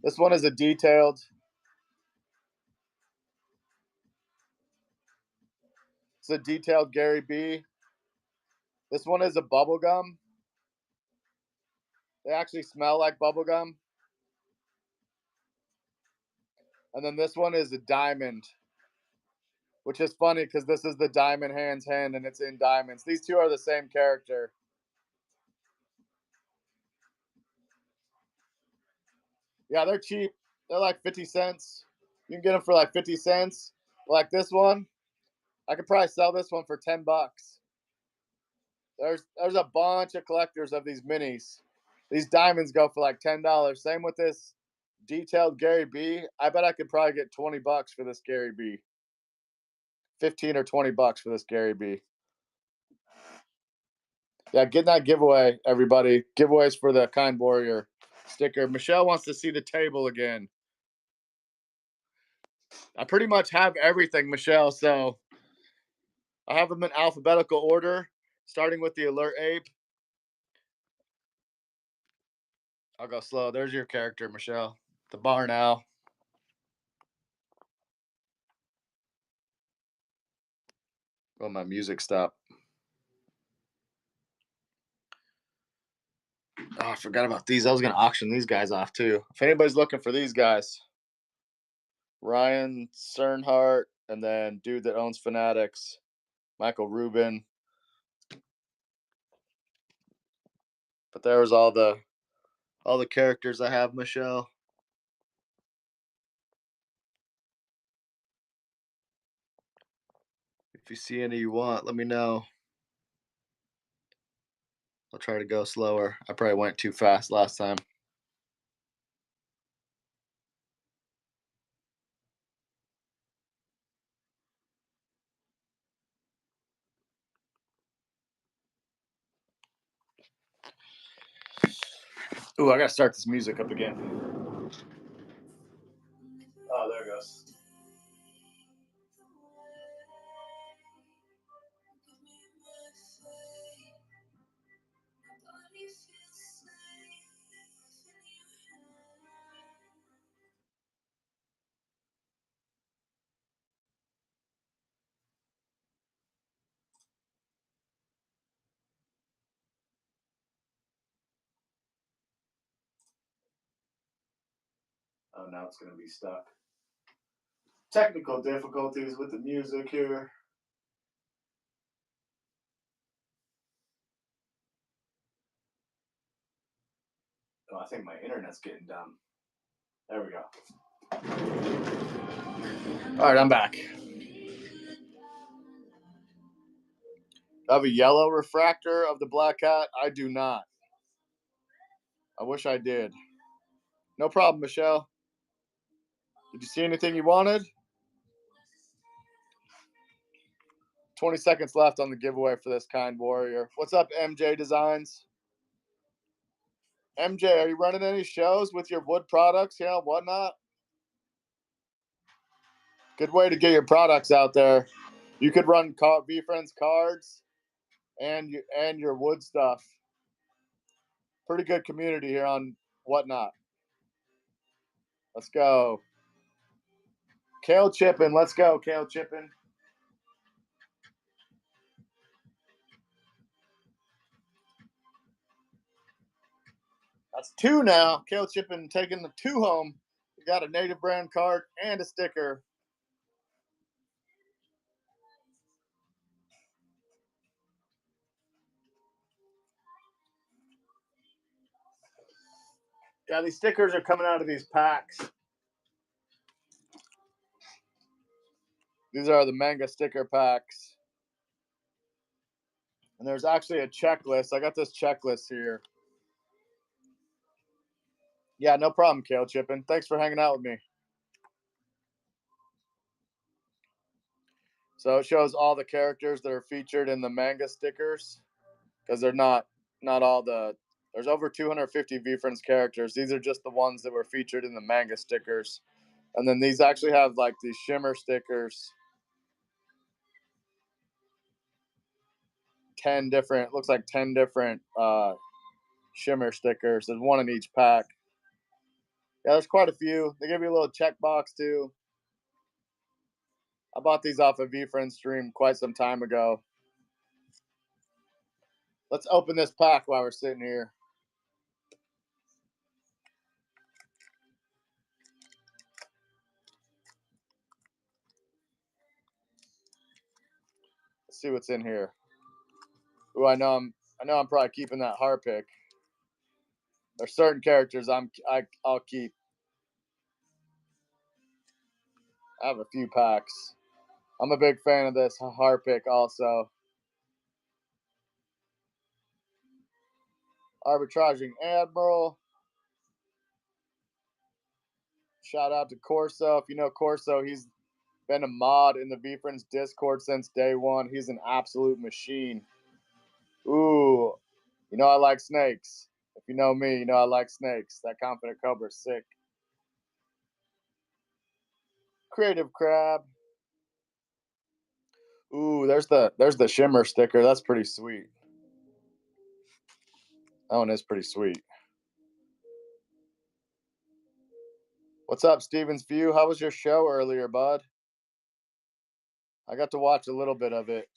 This one is a Detailed. It's a Detailed Gary B. This one is a bubblegum. They actually smell like bubblegum. And then this one is a Diamond, which is funny because this is the Diamond Hands hand and it's in diamonds. These two are the same character. Yeah, they're cheap. They're like 50 cents. You can get them for like 50 cents. Like this one, I could probably sell this one for 10 bucks. There's a bunch of collectors of these minis. These diamonds go for like $10. Same with this Detailed Gary B. I bet I could probably get 20 bucks for this Gary B. 15 or 20 bucks for this Gary B. Yeah, get that giveaway, everybody. Giveaways for the Kind Warrior sticker. Michelle wants to see the table again. I pretty much have everything, Michelle. So I have them in alphabetical order, starting with the Alert Ape. I'll go slow. There's your character, Michelle. The Barn Owl. Oh, my music stopped. Oh, I forgot about these. I was going to auction these guys off too. If anybody's looking for these guys, Ryan Cernhart, and then dude that owns Fanatics, Michael Rubin. But there's all the characters I have, Michelle. If you see any you want, let me know. I'll try to go slower. I probably went too fast last time. Ooh, I gotta start this music up again. Oh, there it goes. Oh, now it's gonna be stuck. Technical difficulties with the music here. Oh, I think my internet's getting dumb. There we go. All right, I'm back. I have a yellow refractor of the Black Cat. I do not. I wish I did. No problem, Michelle. Did you see anything you wanted? 20 seconds left on the giveaway for this Kind Warrior. What's up, MJ Designs? MJ, are you running any shows with your wood products? Yeah, whatnot? Good way to get your products out there. You could run V-Friends cards and your wood stuff. Pretty good community here on Whatnot. Let's go. Kale Chippin. Let's go, Kale Chippin. That's two now. Kale Chippin taking the two home. We got a native brand card and a sticker. Yeah, these stickers are coming out of these packs. These are the manga sticker packs. And there's actually a checklist. I got this checklist here. Yeah, no problem, Kale Chippin. Thanks for hanging out with me. So it shows all the characters that are featured in the manga stickers because they're not all the. There's over 250 VFriends characters. These are just the ones that were featured in the manga stickers, and then these actually have like these shimmer stickers. 10 different, looks like 10 different shimmer stickers. There's one in each pack. Yeah, there's quite a few. They give you a little checkbox too. I bought these off of VFriends stream quite some time ago. Let's open this pack while we're sitting here. Let's see what's in here. Ooh, I know I'm probably keeping that Harpic. There's certain characters I'll keep. I have a few packs. I'm a big fan of this Harpic also. Arbitraging Admiral. Shout out to Corso. If you know Corso, he's been a mod in the VFriends Discord since day one. He's an absolute machine. Ooh, you know I like snakes. If you know me, you know I like snakes. That Confident Cobra's sick. Creative Crab. Ooh, there's the shimmer sticker. That's pretty sweet. That one is pretty sweet. What's up, Stevens View? How was your show earlier, bud? I got to watch a little bit of it.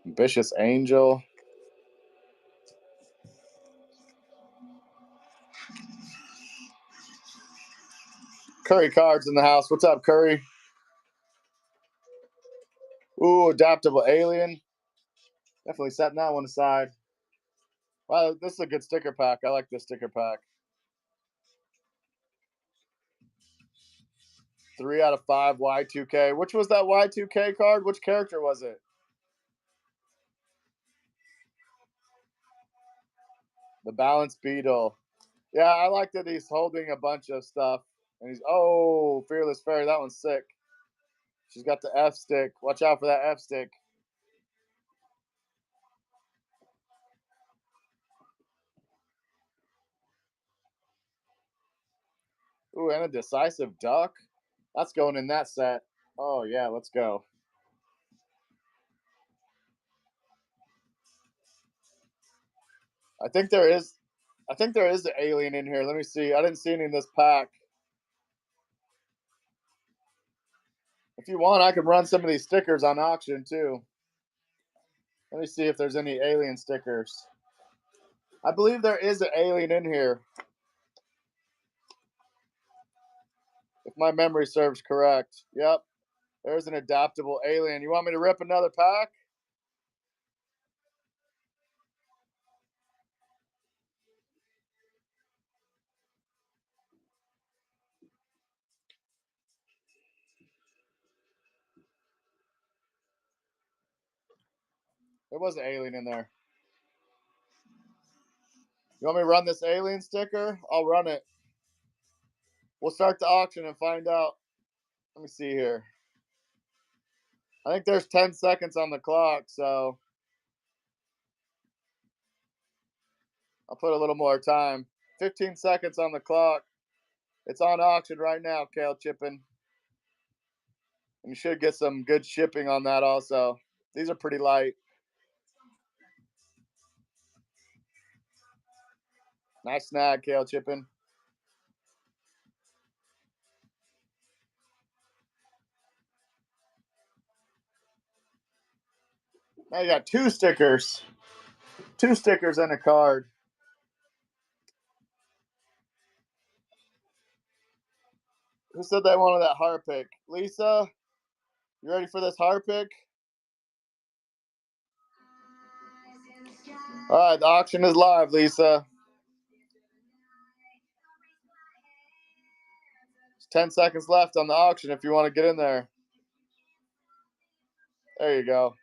Ambitious Angel. Curry Cards in the house. What's up, Curry? Ooh, Adaptable Alien. Definitely setting that one aside. Wow, this is a good sticker pack. I like this sticker pack. 3 out of 5 Y2K. Which was that Y2K card? Which character was it? The Balanced Beetle. Yeah, I like that he's holding a bunch of stuff. And he's, oh, Fearless Fairy. That one's sick. She's got the F stick. Watch out for that F stick. Ooh, and a Decisive Duck. That's going in that set. Oh, yeah, let's go. I think there is the alien in here. Let me see. I didn't see any in this pack. If you want, I can run some of these stickers on auction too. Let me see if there's any alien stickers. I believe there is an alien in here. If my memory serves correct. Yep. There's an adaptable alien. You want me to rip another pack? There was an alien in there. You want me to run this alien sticker? I'll run it. We'll start the auction and find out. Let me see here. I think there's 10 seconds on the clock, so I'll put a little more time. 15 seconds on the clock. It's on auction right now, Kale Chippin. And you should get some good shipping on that also. These are pretty light. Nice snag, Kale Chippin. Now you got 2 stickers. 2 stickers and a card. Who said they wanted that Harpic? Lisa, you ready for this Harpic? All right, the auction is live, Lisa. There's 10 seconds left on the auction if you want to get in there. There you go.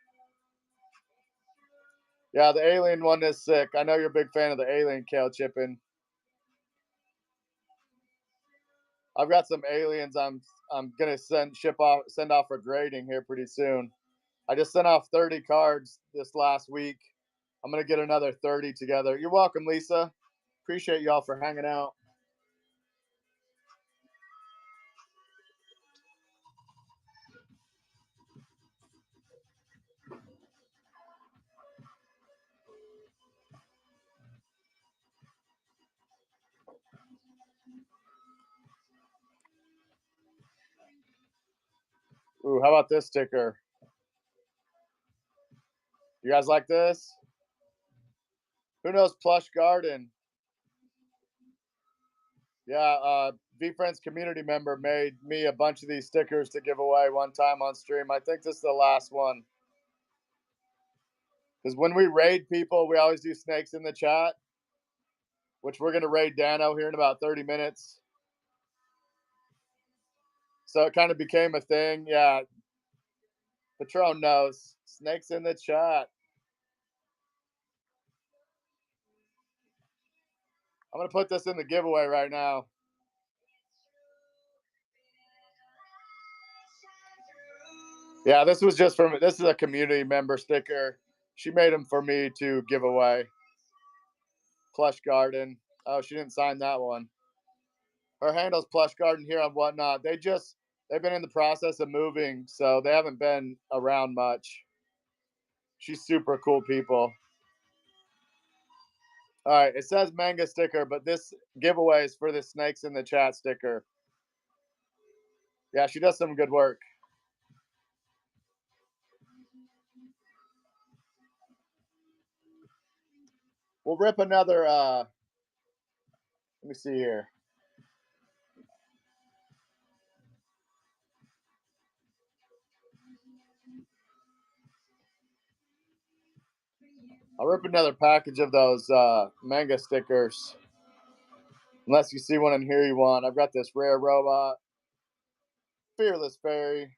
Yeah, the alien one is sick. I know you're a big fan of the alien kale chipping. I've got some aliens I'm gonna send off for grading here pretty soon. I just sent off 30 cards this last week. I'm gonna get another 30 together. You're welcome, Lisa. Appreciate y'all for hanging out. Ooh, how about this sticker? You guys like this? Who knows Plush Garden? Yeah, VFriends community member made me a bunch of these stickers to give away one time on stream. I think this is the last one. Because when we raid people, we always do snakes in the chat, which we're going to raid Dano here in about 30 minutes. So it kind of became a thing. Yeah. Patron knows. Snakes in the chat. I'm going to put this in the giveaway right now. Yeah, this was just from, this is a community member sticker. She made them for me to give away. Plush Garden. Oh, she didn't sign that one. Her handle's Plush Garden here on Whatnot. They've been in the process of moving, so they haven't been around much. She's super cool people. All right, it says manga sticker, but this giveaway is for the snakes in the chat sticker. Yeah, she does some good work. We'll rip another, let me see here. I'll rip another package of those manga stickers. Unless you see one in here you want. I've got this rare robot, fearless fairy,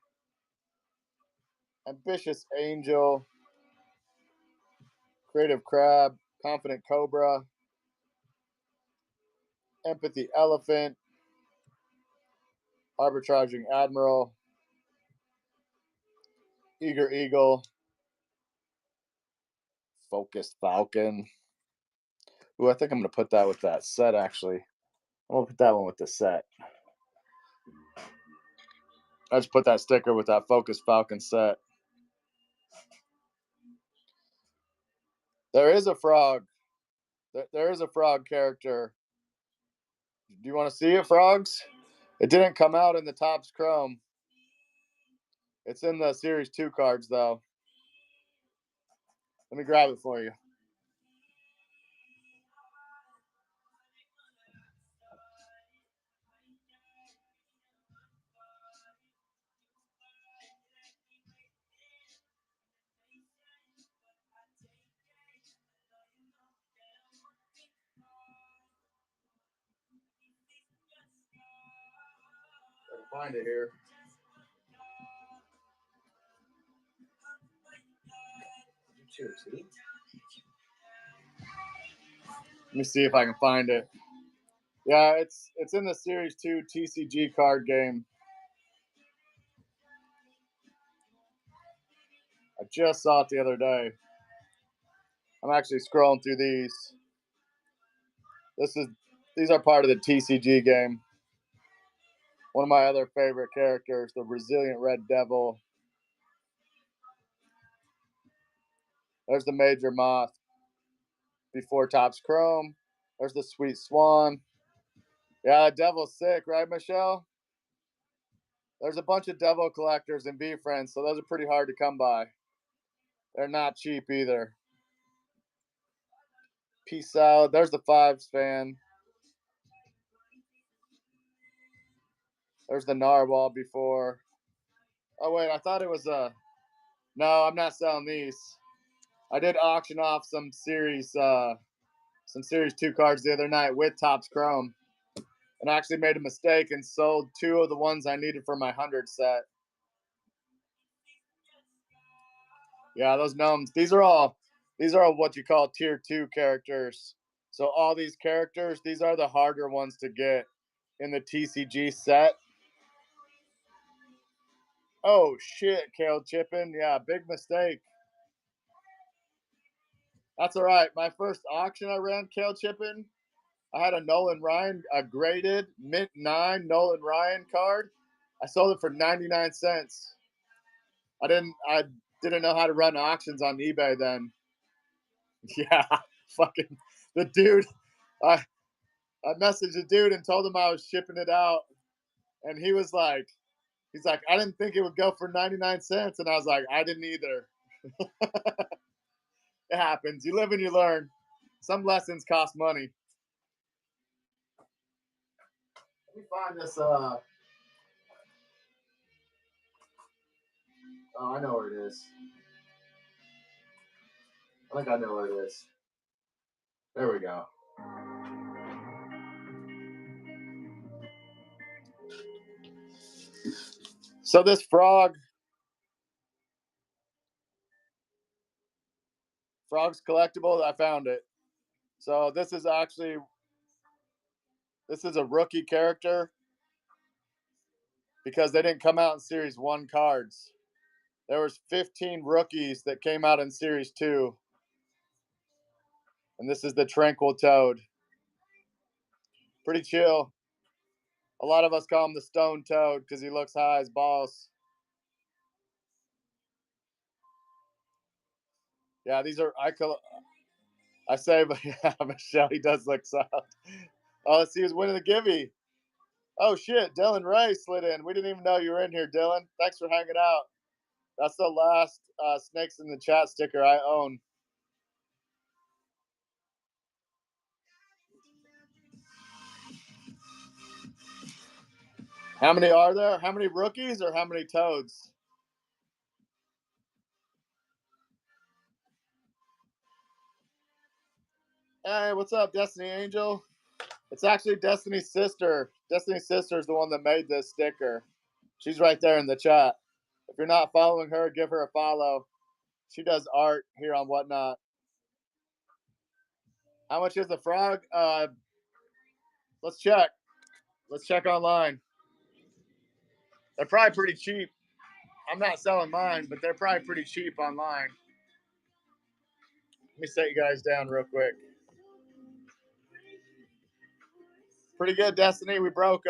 ambitious angel, creative crab, confident cobra, empathy elephant, arbitraging admiral, eager eagle, focused falcon. Ooh, I think I'm going to put that with that set, actually. I'm going to put that one with the set. I just put that sticker with that focused falcon set. There is a frog. There is a frog character. Do you want to see it, frogs? It didn't come out in the Topps Chrome. It's in the Series 2 cards, though. Let me grab it for you. I can find it here. Let me see if I can find it. Yeah, it's in the Series 2 TCG card game. I just saw it the other day. I'm actually scrolling through these. These are part of the TCG game. One of my other favorite characters, the Resilient Red Devil. There's the Major Moth before Topps Chrome. There's the Sweet Swan. Yeah, Devil's sick, right, Michelle? There's a bunch of Devil collectors in VFriends, so those are pretty hard to come by. They're not cheap either. Peace out. There's the Fives fan. There's the Narwhal before. Oh, wait, I thought it was a... No, I'm not selling these. I did auction off some Series 2 cards the other night with Topps Chrome. And I actually made a mistake and sold 2 of the ones I needed for my 100 set. Yeah, those gnomes. These are all These are what you call tier 2 characters. So all these characters, these are the harder ones to get in the TCG set. Oh shit, Kale Chippin. Yeah, big mistake. That's all right. My first auction I ran, Kale Chippin, I had a Nolan Ryan, a graded mint 9 Nolan Ryan card. I sold it for 99 cents. I didn't know how to run auctions on eBay then. Yeah, fucking the dude. I messaged the dude and told him I was shipping it out, and he's like, I didn't think it would go for 99 cents, and I was like, I didn't either. It happens. You live and you learn. Some lessons cost money. Let me find this. Oh, I know where it is. I think I know where it is. There we go. So this frog's collectible. I found it. So this is a rookie character because they didn't come out in Series 1 cards. There was 15 rookies that came out in Series 2. And this is the Tranquil Toad. Pretty chill. A lot of us call him the Stone Toad because he looks high as balls. Yeah, these are, I say, but yeah, Michelle, he does look soft. Oh, let's see who's winning the Gibby. Oh, shit, Dylan Ray slid in. We didn't even know you were in here, Dylan. Thanks for hanging out. That's the last Snakes in the Chat sticker I own. How many are there? How many rookies or how many toads? Hey, what's up, Destiny Angel? It's actually Destiny's sister. Destiny's sister is the one that made this sticker. She's right there in the chat. If you're not following her, give her a follow. She does art here on Whatnot. How much is the frog? Let's check. Let's check online. They're probably pretty cheap. I'm not selling mine, but they're probably pretty cheap online. Let me set you guys down real quick. Pretty good, Destiny. I broke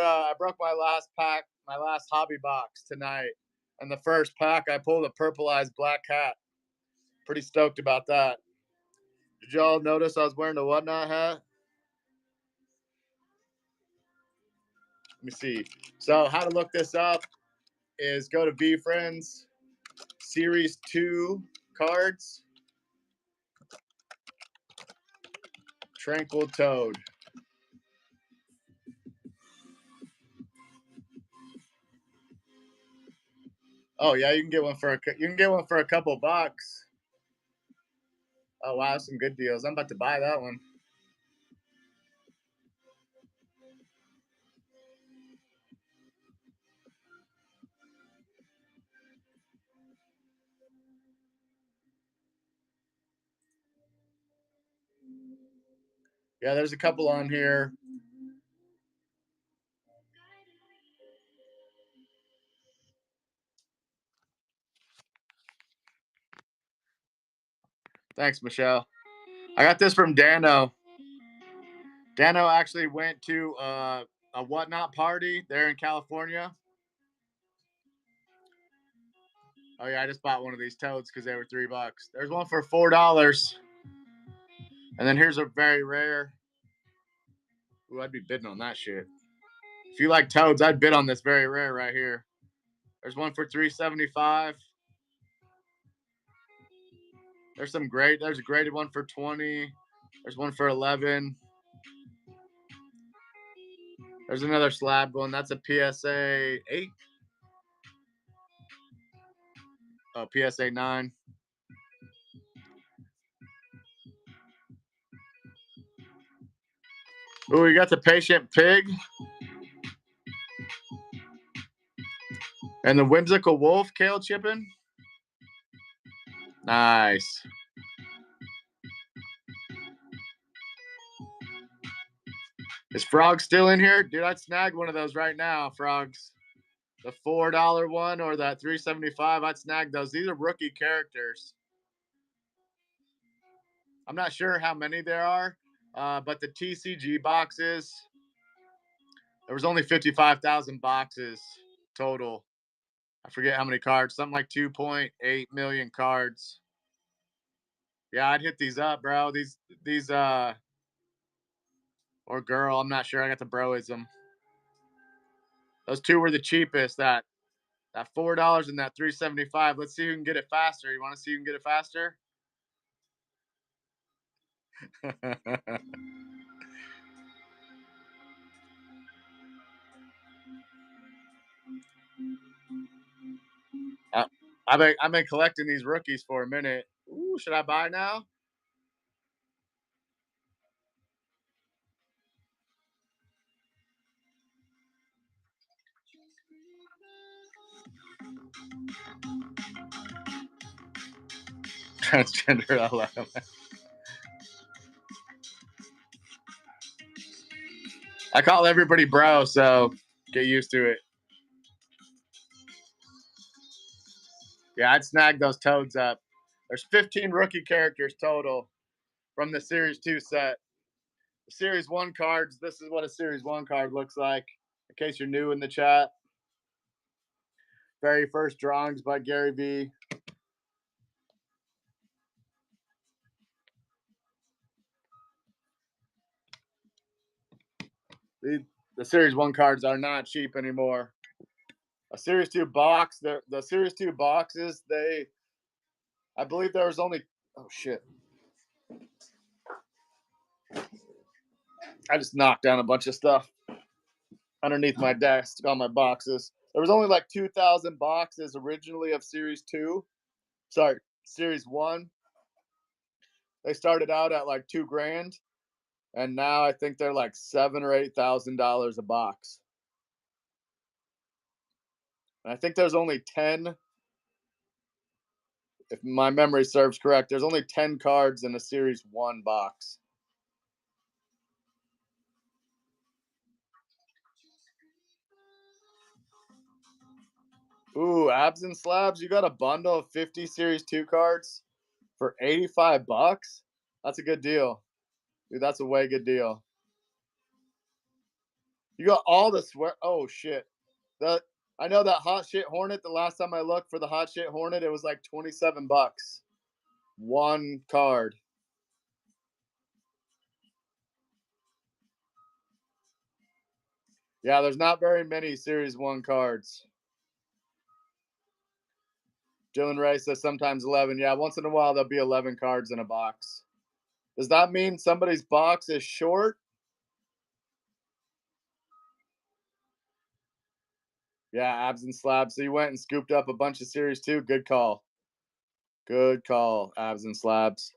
my last pack, my last hobby box tonight. And the first pack, I pulled a purple-eyes black cat. Pretty stoked about that. Did y'all notice I was wearing the Whatnot hat? Let me see. So how to look this up is go to VeeFriends, Series 2 cards, Tranquil Toad. Oh yeah, you can get one for a couple bucks. Oh wow, some good deals. I'm about to buy that one. Yeah, there's a couple on here. Thanks, Michelle. I got this from Dano. Dano actually went to a Whatnot party there in California. Oh yeah, I just bought one of these toads because they were $3. There's one for $4. And then here's a very rare. Ooh, I'd be bidding on that shit. If you like toads, I'd bid on this very rare right here. There's one for $3.75. There's a graded one for $20. There's one for $11. There's another slab one. That's a PSA 8. Oh, PSA 9. Oh, we got the Patient Pig. And the Whimsical Wolf, Kale Chippin. Nice. Is Frog still in here? Dude, I'd snag one of those right now, Frogs. The $4 one or that $3.75, I'd snag those. These are rookie characters. I'm not sure how many there are, but the TCG boxes, there was only 55,000 boxes total. I forget how many cards, something like 2.8 million cards. Yeah, I'd hit these up, bro. These or girl, I'm not sure. I got the broism. Those two were the cheapest. That $4 and that $3.75. Let's see who can get it faster. You want to see who can get it faster? Uh, I've been collecting these rookies for a minute. Ooh, should I buy now? Transgender LM. I call everybody bro, so get used to it. Yeah, I'd snag those toads up. There's 15 rookie characters total from the Series 2 set. The Series 1 cards, this is what a Series 1 card looks like, in case you're new in the chat. Very first drawings by Gary V. The Series 1 cards are not cheap anymore. A Series 2 box, the Series 2 boxes, I believe there was only, oh shit. I just knocked down a bunch of stuff underneath my desk on my boxes. There was only like 2,000 boxes originally of Series 2. Sorry, Series 1. They started out at like $2,000, and now I think they're like $7,000 or $8,000 a box. And I think there's only 10, if my memory serves correct, there's only 10 cards in a Series 1 box. Ooh, Abs and Slabs, you got a bundle of 50 Series 2 cards for $85? That's a good deal. Dude, that's a way good deal. You got all the swear. Oh shit. I know that Hot Shit Hornet. The last time I looked for the Hot Shit Hornet, it was like $27. One card. Yeah, there's not very many Series 1 cards. Dylan Ray says sometimes 11. Yeah, once in a while there'll be 11 cards in a box. Does that mean somebody's box is short? Yeah, Abs and Slabs. So you went and scooped up a bunch of Series 2. Good call. Good call, Abs and Slabs.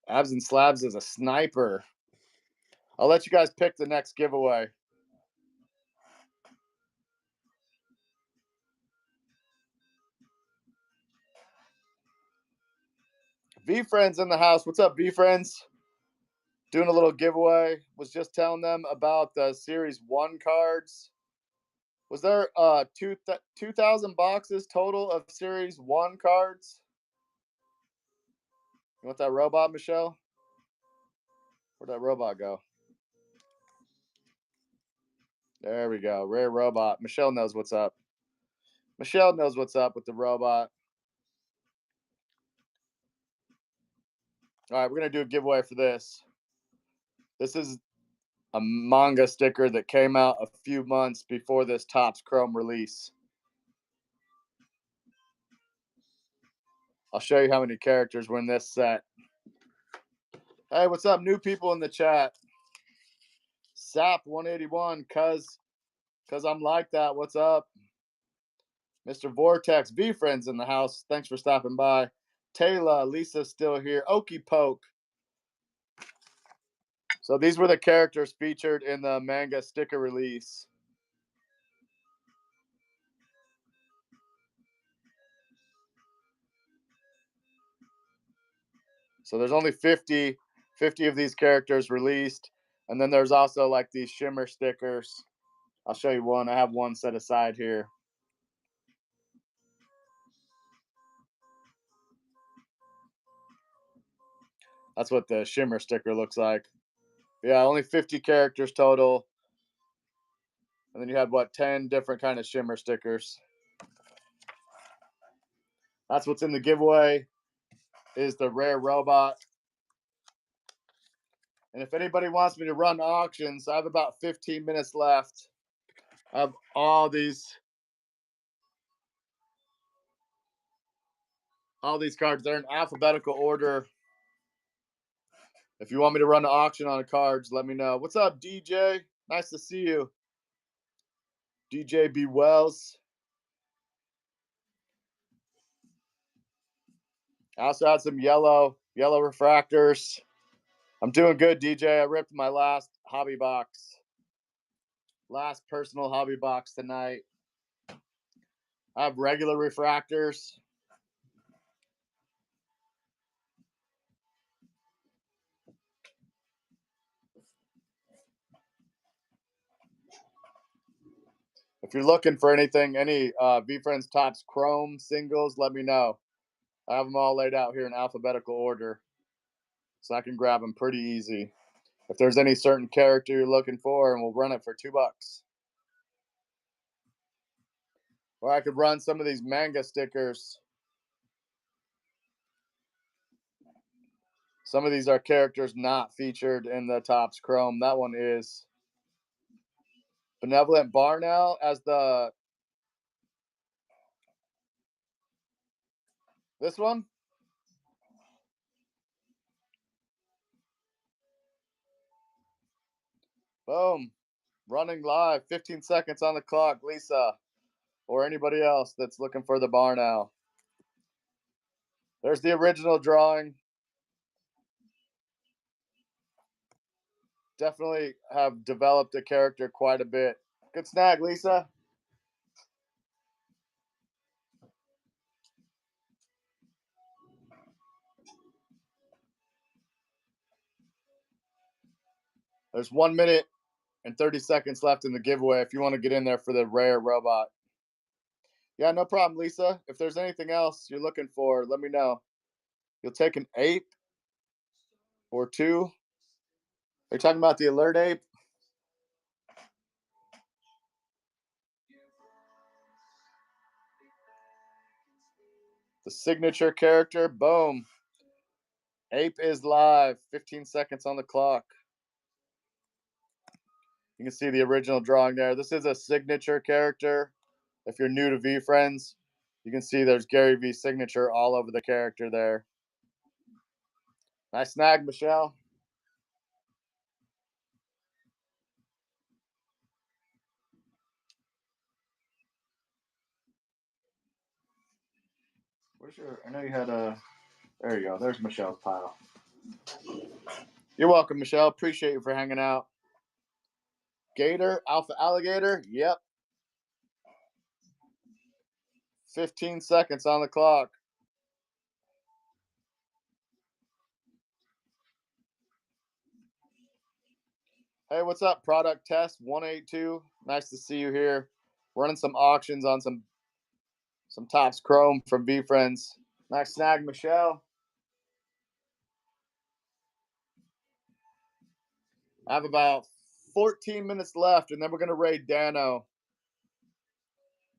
Abs and Slabs is a sniper. I'll let you guys pick the next giveaway. V Friends in the house. What's up, V Friends? Doing a little giveaway. Was just telling them about the Series 1 cards. Was there 2,000 boxes total of Series 1 cards? You want that robot, Michelle? Where'd that robot go? There we go. Rare robot. Michelle knows what's up. Michelle knows what's up with the robot. All right, we're going to do a giveaway for this. This is a manga sticker that came out a few months before this Topps Chrome release. I'll show you how many characters were in this set. Hey, what's up, new people in the chat? Sap 181, cuz I'm like that. What's up? Mr. Vortex, V Friends in the house. Thanks for stopping by. Taylor, Lisa's still here. Okie Poke. So these were the characters featured in the manga sticker release. So there's only 50 of these characters released, And then there's also like these shimmer stickers. I'll show you one. I have one set aside here. That's what the shimmer sticker looks like. Yeah, only 50 characters total. And then you had what, 10 different kind of shimmer stickers. That's what's in the giveaway, is the rare robot. And if anybody wants me to run auctions, I have about 15 minutes left. I have all these cards. They're in alphabetical order. If you want me to run an auction on the cards, let me know. What's up, DJ? Nice to see you. DJ B. Wells. I also had some yellow refractors. I'm doing good, DJ. I ripped my last hobby box. Last personal hobby box tonight. I have regular refractors. If you're looking for anything, any VeeFriends Topps Chrome singles, let me know. I have them all laid out here in alphabetical order, so I can grab them pretty easy. If there's any certain character you're looking for, and we'll run it for $2. Or I could run some of these manga stickers. Some of these are characters not featured in the Topps Chrome. That one is Benevolent Barnell as this one. Boom. Running live. 15 seconds on the clock, Lisa. Or anybody else that's looking for the Barnell. There's the original drawing. Definitely have developed a character quite a bit. Good snag, Lisa. There's 1 minute and 30 seconds left in the giveaway if you want to get in there for the rare robot. Yeah, no problem, Lisa. If there's anything else you're looking for, let me know. You'll take an ape or two. Are you talking about the alert ape? The signature character. Boom. Ape is live. 15 seconds on the clock. You can see the original drawing there. This is a signature character. If you're new to VeeFriends, you can see there's Gary V signature all over the character there. Nice snag, Michelle. Where's your, I know you had a, there you go. There's Michelle's pile. You're welcome, Michelle. Appreciate you for hanging out. Gator, Alpha Alligator. Yep. 15 seconds on the clock. Hey, what's up? Product Test 182. Nice to see you here. Running some auctions on some Topps Chrome from VeeFriends. Nice snag, Michelle. I have about 14 minutes left, and then we're going to raid Dano.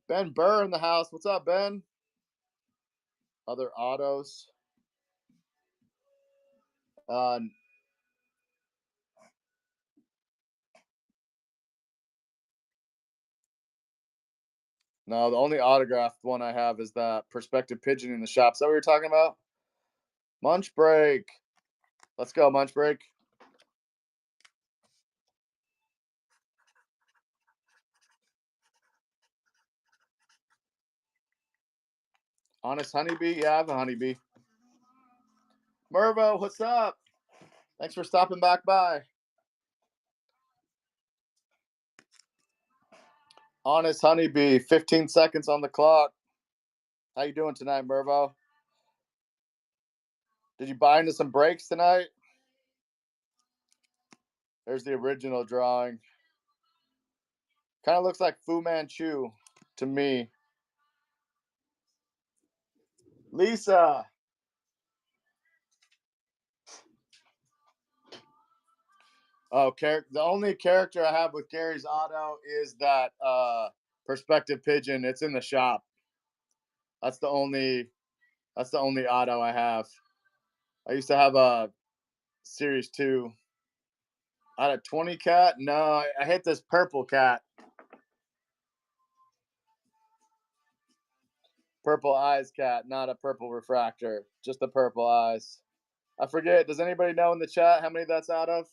Ben Burr in the house. What's up, Ben? Other autos. No, the only autographed one I have is that Perspective Pigeon in the shop. Is that what you're talking about? Munch Break. Let's go, Munch Break. Honest Honeybee? Yeah, I have a Honeybee. Mervo, what's up? Thanks for stopping back by. Honest Honeybee, 15 seconds on the clock. How you doing tonight, Mervo? Did you buy into some breaks tonight? There's the original drawing. Kind of looks like Fu Manchu to me. Lisa. Oh, the only character I have with Gary's Auto is that perspective pigeon. It's in the shop. That's the only auto I have. I used to have a Series 2. Out of 20 cat? No, I hit this purple cat. Purple eyes cat, not a purple refractor. Just the purple eyes. I forget. Does anybody know in the chat how many that's out of?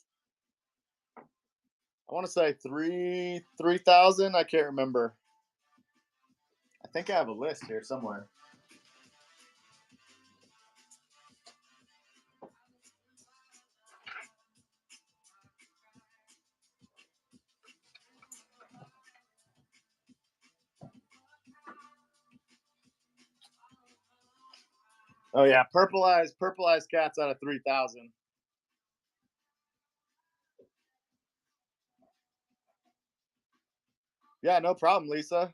I want to say 3,000. I can't remember. I think I have a list here somewhere. Oh yeah, purple eyes cats out of 3,000. Yeah, no problem, Lisa.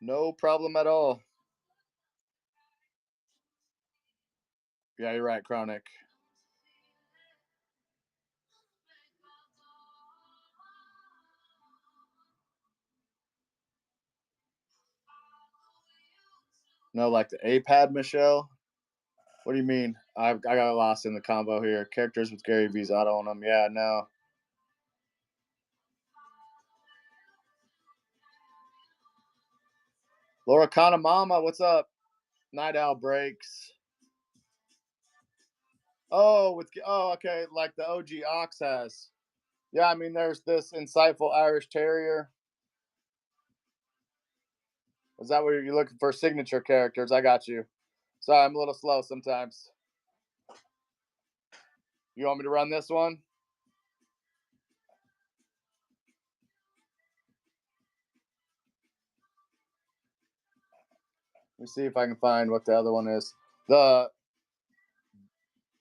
No problem at all. Yeah, you're right, Chronic. No, like the A-pad, Michelle. What do you mean? I got lost in the combo here. Characters with Gary V's auto on them. Yeah, no. Laura Kanamama, what's up? Night Owl Breaks. Oh, okay, like the OG Ox has. Yeah, I mean, there's this insightful Irish Terrier. Is that what you're looking for? Signature characters? I got you. Sorry, I'm a little slow sometimes. You want me to run this one? Let me see if I can find what the other one is. The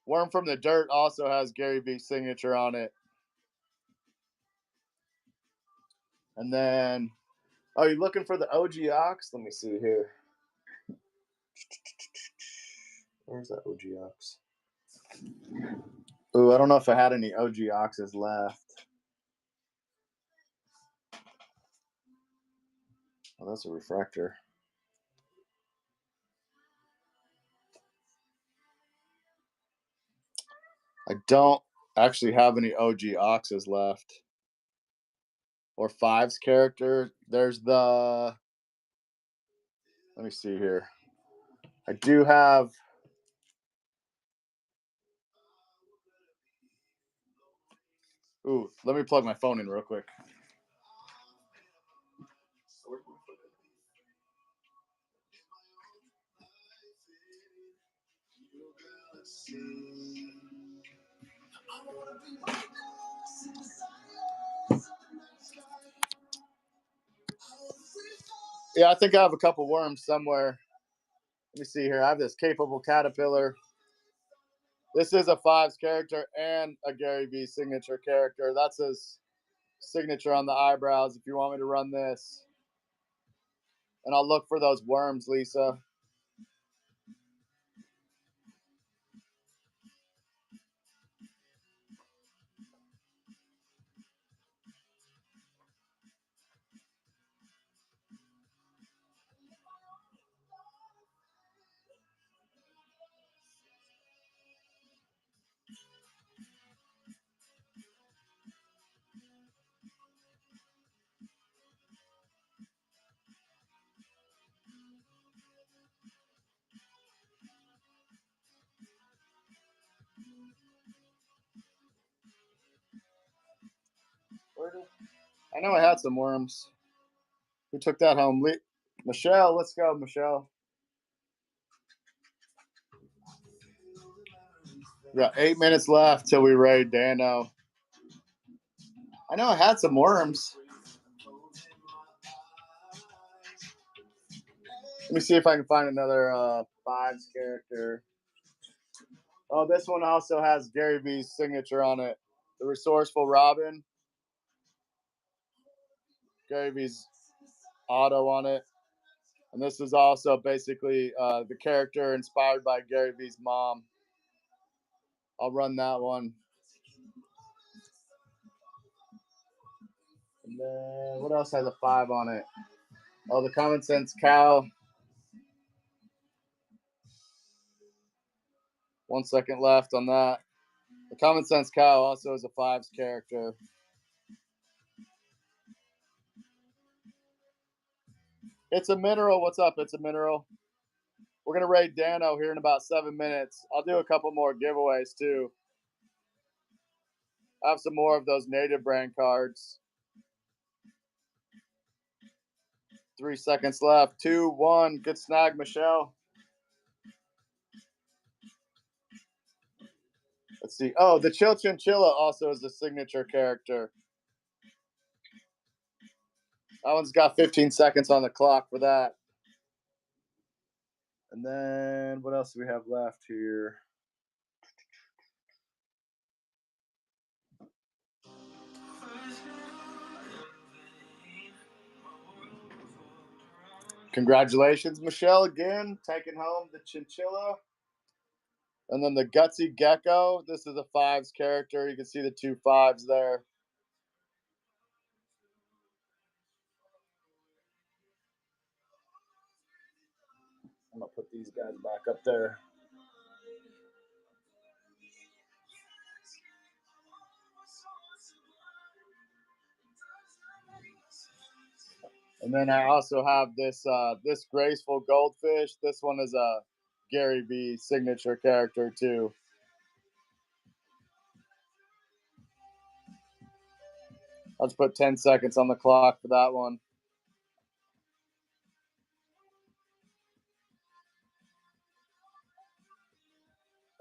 Worm from the Dirt also has Gary V's signature on it. And then, oh, you're looking for the OG Ox? Let me see here. Where's that OG Ox? Ooh, I don't know if I had any OG Oxes left. Oh, that's a refractor. I don't actually have any OG Oxes left. Or Fives character. There's the. Let me see here. I do have. Ooh, let me plug my phone in real quick. Yeah, I think I have a couple worms somewhere. Let me see here. I have this Capable Caterpillar. This is a Fives character and a Gary V signature character. That's his signature on the eyebrows if you want me to run this. And I'll look for those worms, Lisa. I know I had some worms. Who took that home? Michelle, let's go, Michelle. We got 8 minutes left till we raid Dano. I know I had some worms. Let me see if I can find another Fives character. Oh, this one also has Gary V's signature on it. The Resourceful Robin. Gary V's auto on it. And this is also basically the character inspired by Gary V's mom. I'll run that one. And then what else has a 5 on it? Oh, the Common Sense Cow. 1 second left on that. The Common Sense Cow also is a 5's character. It's a Mineral. What's up? It's a Mineral. We're going to raid Dano here in about 7 minutes. I'll do a couple more giveaways too. I have some more of those native brand cards. 3 seconds left. 2, 1. Good snag, Michelle. Let's see. Oh, the Chill Chinchilla also is a signature character. That one's got 15 seconds on the clock for that. And then what else do we have left here? Congratulations, Michelle, again, taking home the Chinchilla. And then the Gutsy Gecko. This is a 5's character. You can see the 2 5s there. I'm going to put these guys back up there. And then I also have this this Graceful Goldfish. This one is a Gary V signature character too. I'll just put 10 seconds on the clock for that one.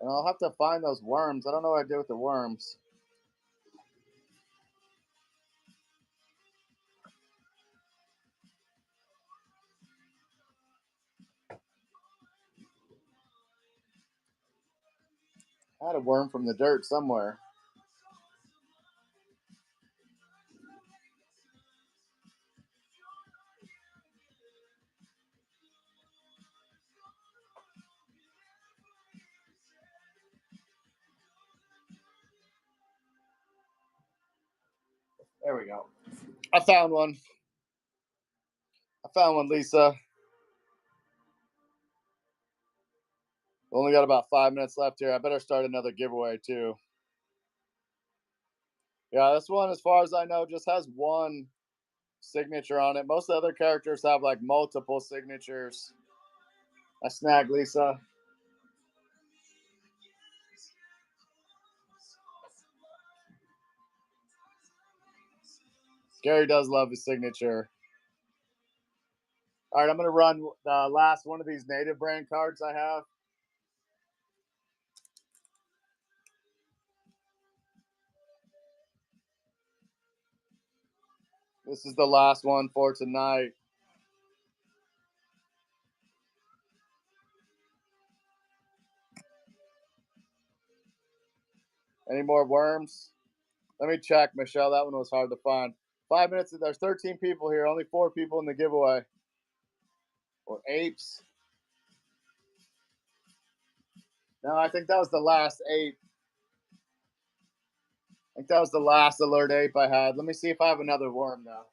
And I'll have to find those worms. I don't know what I did with the worms. I had a worm from the dirt somewhere. There we go. I found one. Lisa. We only got about 5 minutes left here. I better start another giveaway too. Yeah, this one, as far as I know, just has one signature on it. Most of the other characters have like multiple signatures. I snagged Lisa. Gary does love his signature. All right, I'm going to run the last one of these native brand cards I have. This is the last one for tonight. Any more worms? Let me check, Michelle. That one was hard to find. 5 minutes. There's 13 people here. Only 4 people in the giveaway. Or apes. No, I think that was the last ape. I think that was the last alert ape I had. Let me see if I have another worm now.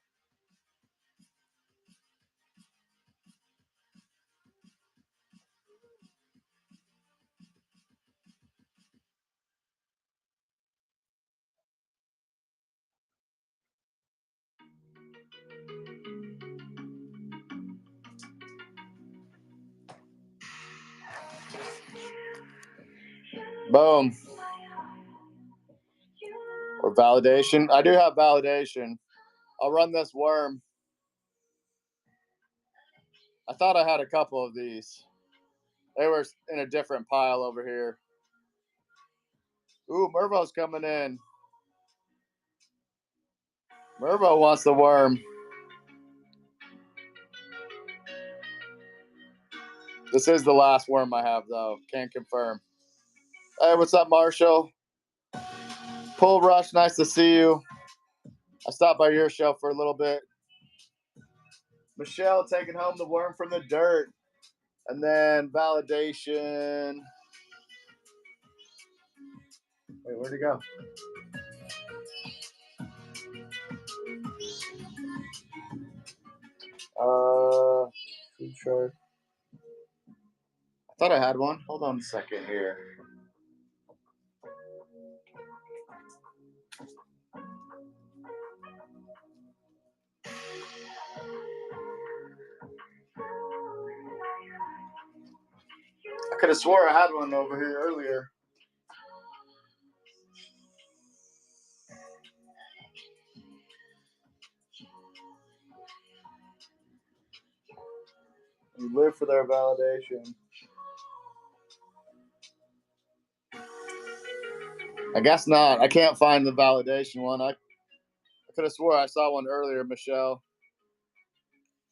Boom. Or validation. I do have validation. I'll run this worm. I thought I had a couple of these. They were in a different pile over here. Ooh, Mervo's coming in. Mervo wants the worm. This is the last worm I have, though. Can't confirm. Hey, what's up, Marshall? Pull Rush, nice to see you. I stopped by your show for a little bit. Michelle taking home the Worm from the Dirt. And then Validation. Wait, where'd he go? Food chart. I thought I had one. Hold on a second here. I could have swore I had one over here earlier. We live for their validation. I guess not. I can't find the validation one. I could have swore I saw one earlier, Michelle.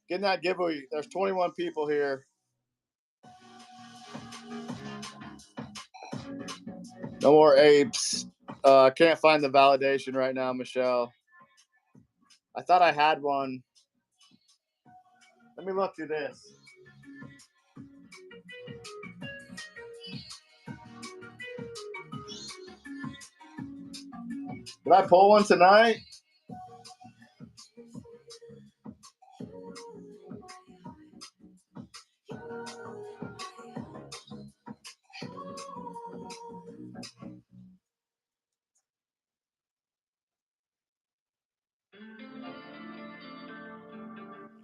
Getting that giveaway. There's 21 people here. No more apes. I can't find the validation right now, Michelle. I thought I had one. Let me look through this. Did I pull one tonight?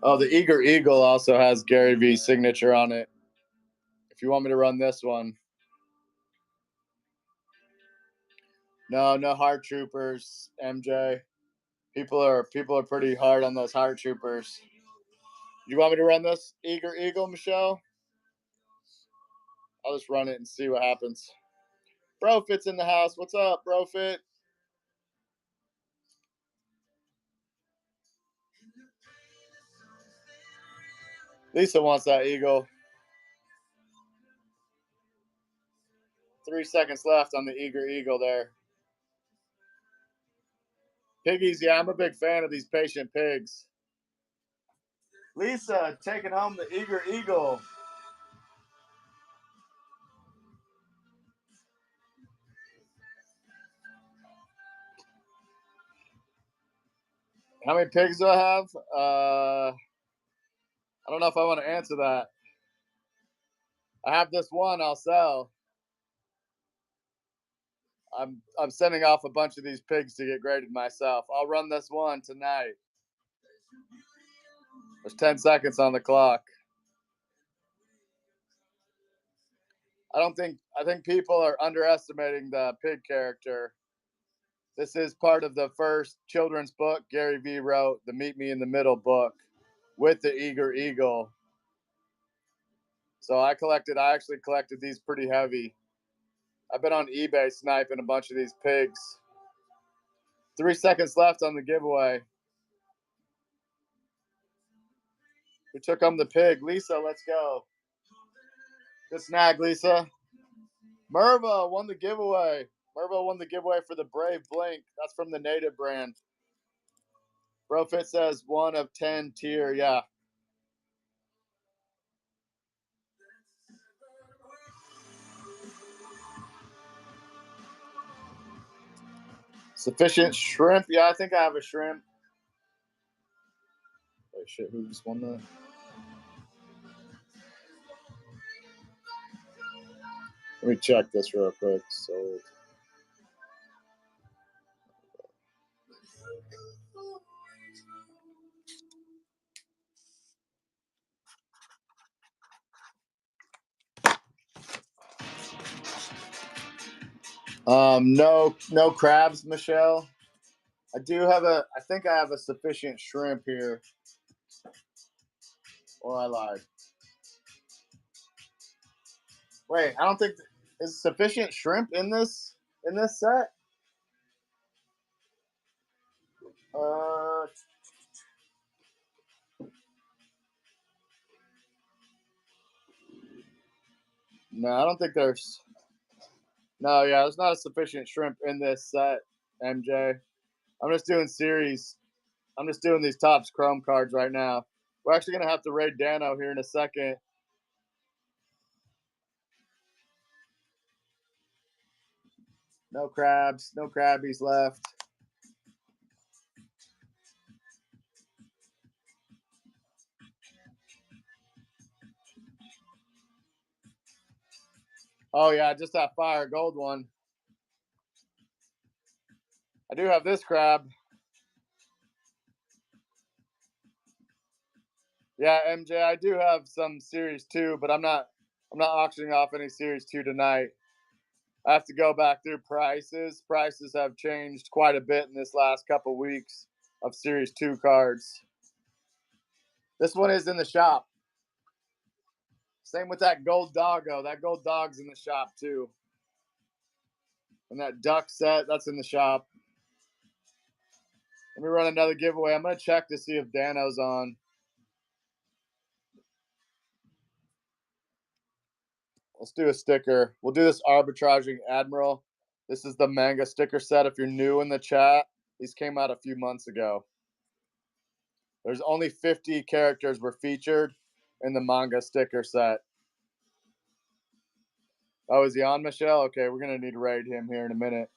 Oh, the Eager Eagle also has Gary V's signature on it. If you want me to run this one. No Heart Troopers, MJ. People are pretty hard on those Heart Troopers. You want me to run this Eager Eagle, Michelle? I'll just run it and see what happens. Brofit's in the house. What's up, Brofit? Lisa wants that Eagle. 3 seconds left on the Eager Eagle there. Piggies, yeah, I'm a big fan of these patient pigs. Lisa taking home the Eager Eagle. How many pigs do I have? I don't know if I want to answer that. I have this one I'll sell. I'm sending off a bunch of these pigs to get graded myself. I'll run this one tonight. There's 10 seconds on the clock. I think people are underestimating the pig character. This is part of the first children's book Gary Vee wrote, the Meet Me in the Middle book, with the Eager Eagle. So I actually collected these pretty heavy. I've been on eBay sniping a bunch of these pigs. 3 seconds left on the giveaway. Who took home the pig? Lisa, let's go. Good snag, Lisa. Merva won the giveaway. Merva won the giveaway for the Brave Blink. That's from the Native brand. Brofit says 1 of 10 tier. Yeah. Sufficient shrimp. Yeah, I think I have a shrimp. Wait, shit, who just won that? Let me check this real quick. Sold. No crabs, Michelle. I think I have a sufficient shrimp here. Or I lied. Wait, I don't think is sufficient shrimp in this set. No, I don't think there's. No, yeah, there's not a sufficient shrimp in this set. MJ. I'm just doing series. I'm just doing these Topps Chrome cards right now. We're actually going to have to raid Dano here in a second. No crabs. No crabbies left. Oh, yeah, just that fire gold one. I do have this crab. Yeah, MJ, I do have some Series 2, but I'm not auctioning off any Series 2 tonight. I have to go back through prices. Prices have changed quite a bit in this last couple weeks of Series 2 cards. This one is in the shop. Same with that gold doggo. That gold dog's in the shop too. And that duck set, that's in the shop. Let me run another giveaway. I'm going to check to see if Dano's on. Let's do a sticker. We'll do this Arbitraging Admiral. This is the manga sticker set. If you're new in the chat, these came out a few months ago. There's only 50 characters were featured in the manga sticker set. Oh, is he on, Michelle? Okay, we're going to need to raid him here in a minute.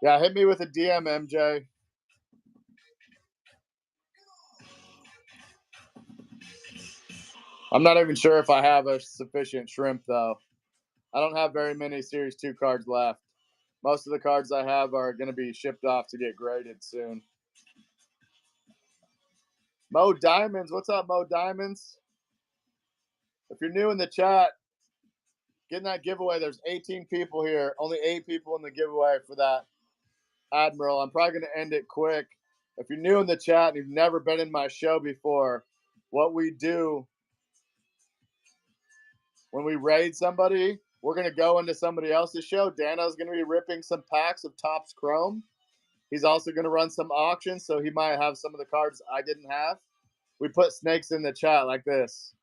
Yeah, hit me with a DM, MJ. I'm not even sure if I have a sufficient shrimp, though. I don't have very many Series 2 cards left. Most of the cards I have are going to be shipped off to get graded soon. Mo Diamonds. What's up, Mo Diamonds? If you're new in the chat, get in that giveaway. There's 18 people here. Only 8 people in the giveaway for that Admiral. I'm probably going to end it quick. If you're new in the chat and you've never been in my show before, what we do when we raid somebody, we're going to go into somebody else's show. Dano's going to be ripping some packs of Topps Chrome. He's also going to run some auctions, so he might have some of the cards I didn't have. We put snakes in the chat like this.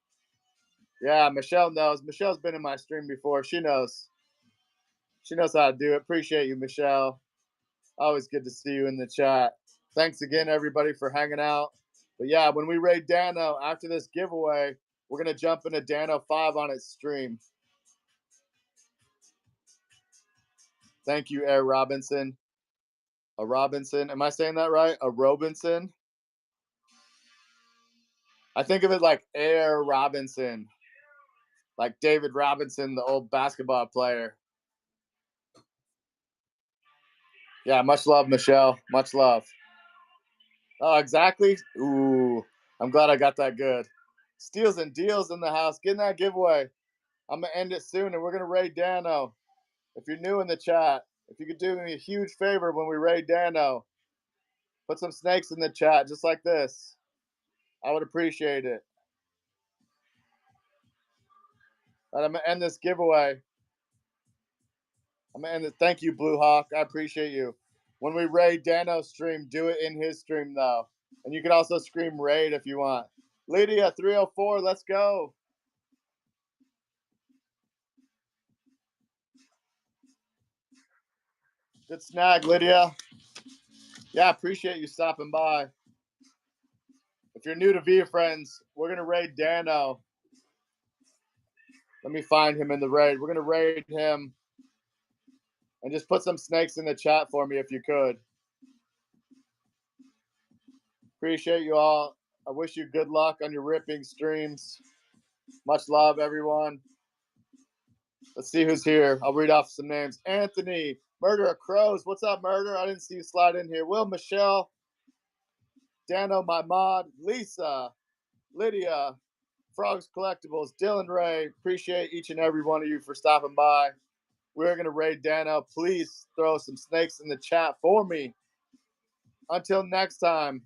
Yeah, Michelle knows. Michelle's been in my stream before. She knows. She knows how to do it. Appreciate you, Michelle. Always good to see you in the chat. Thanks again, everybody, for hanging out. But yeah, when we raid Dano after this giveaway, we're going to jump into Dano 5 on its stream. Thank you, Air Robinson. A Robinson. Am I saying that right? A Robinson? I think of it like Air Robinson. Like David Robinson, the old basketball player. Yeah, much love, Michelle. Much love. Oh, exactly. Ooh, I'm glad I got that good. Steals and deals in the house. Get in that giveaway. I'm going to end it soon, and we're going to raid Dano. If you're new in the chat, if you could do me a huge favor when we raid Dano, put some snakes in the chat just like this. I would appreciate it. And I'm going to end this giveaway. I'm going to end it. Thank you, Blue Hawk. I appreciate you. When we raid Dano's stream, do it in his stream, though. And you can also scream raid if you want. Lydia, 304, let's go. Good snag, Lydia. Yeah, appreciate you stopping by. If you're new to Via Friends, we're going to raid Dano. Let me find him in the raid. We're going to raid him. And just put some snakes in the chat for me if you could. Appreciate you all. I wish you good luck on your ripping streams. Much love, everyone. Let's see who's here. I'll read off some names. Anthony, Murder of Crows. What's up, Murder? I didn't see you slide in here. Will, Michelle, Dano, my mod, Lisa, Lydia, Frogs Collectibles, Dylan Ray. Appreciate each and every one of you for stopping by. We're going to raid Dano. Please throw some snakes in the chat for me. Until next time.